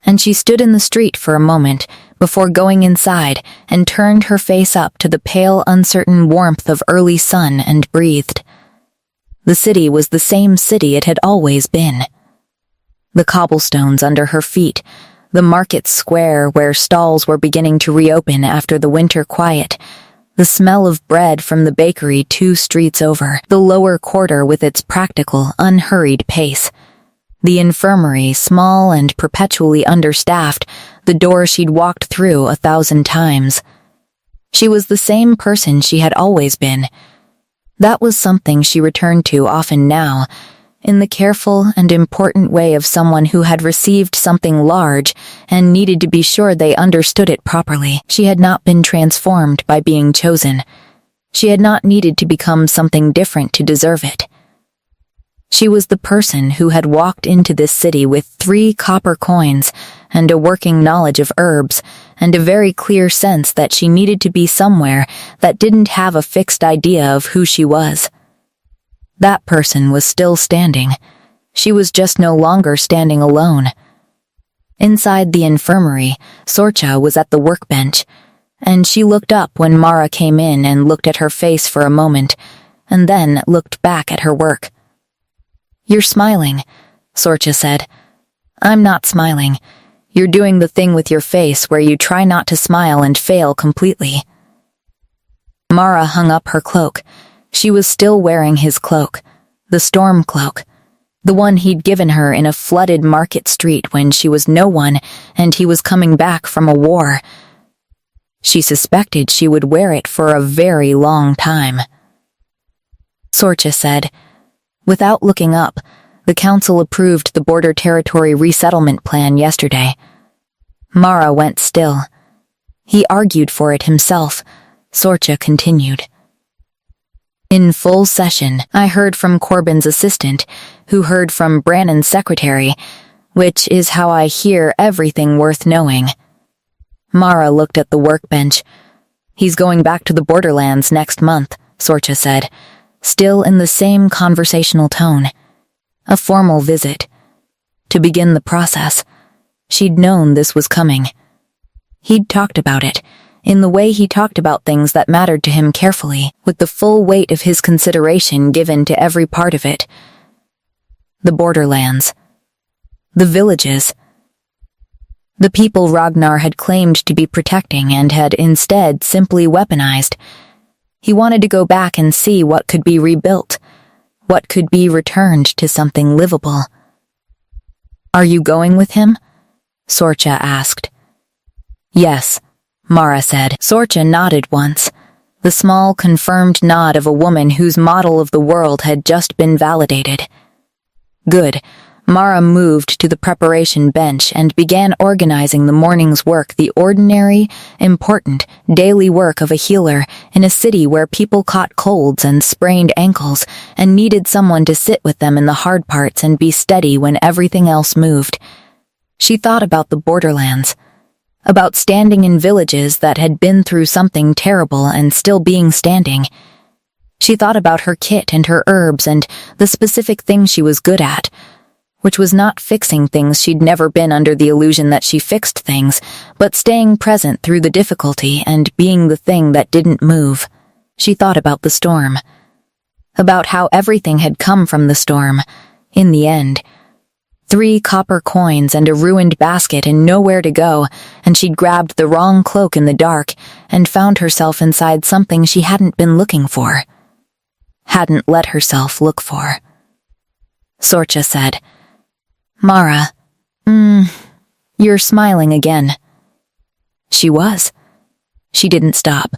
And she stood in the street for a moment before going inside and turned her face up to the pale, uncertain warmth of early sun and breathed. The city was the same city it had always been. The cobblestones under her feet, the market square where stalls were beginning to reopen after the winter quiet, the smell of bread from the bakery 2 streets over, the lower quarter with its practical, unhurried pace, the infirmary, small and perpetually understaffed, the door she'd walked through 1,000 times. She was the same person she had always been. That was something she returned to often now, in the careful and important way of someone who had received something large and needed to be sure they understood it properly. She had not been transformed by being chosen. She had not needed to become something different to deserve it. She was the person who had walked into this city with 3 copper coins and a working knowledge of herbs and a very clear sense that she needed to be somewhere that didn't have a fixed idea of who she was. That person was still standing. She was just no longer standing alone. Inside the infirmary, Sorcha was at the workbench, and she looked up when Mara came in and looked at her face for a moment, and then looked back at her work. "You're smiling," Sorcha said. "I'm not smiling. You're doing the thing with your face where you try not to smile and fail completely." Mara hung up her cloak. She was still wearing his cloak, the storm cloak, the one he'd given her in a flooded market street when she was no one and he was coming back from a war. She suspected she would wear it for a very long time. Sorcha said, "Without looking up, the council approved the border territory resettlement plan yesterday." Mara went still. "He argued for it himself," Sorcha continued. "In full session, I heard from Corbin's assistant, who heard from Brannon's secretary, which is how I hear everything worth knowing." Mara looked at the workbench. "He's going back to the borderlands next month," Sorcha said, still in the same conversational tone. A formal visit. To begin the process. She'd known this was coming. He'd talked about it, in the way he talked about things that mattered to him carefully, with the full weight of his consideration given to every part of it. The borderlands. The villages. The people Ragnar had claimed to be protecting and had instead simply weaponized. He wanted to go back and see what could be rebuilt, what could be returned to something livable. "Are you going with him?" Sorcha asked. "Yes," Mara said. Sorcha nodded once, the small confirmed nod of a woman whose model of the world had just been validated. Good. Mara moved to the preparation bench and began organizing the morning's work, the ordinary, important, daily work of a healer in a city where people caught colds and sprained ankles and needed someone to sit with them in the hard parts and be steady when everything else moved. She thought about the borderlands, about standing in villages that had been through something terrible and still being standing. She thought about her kit and her herbs and the specific thing she was good at, which was not fixing things. She'd never been under the illusion that she fixed things, but staying present through the difficulty and being the thing that didn't move. She thought about the storm, about how everything had come from the storm, in the end. 3 copper coins and a ruined basket and nowhere to go, and she'd grabbed the wrong cloak in the dark and found herself inside something she hadn't been looking for. Hadn't let herself look for. Sorcha said, "Mara, you're smiling again." She was. She didn't stop.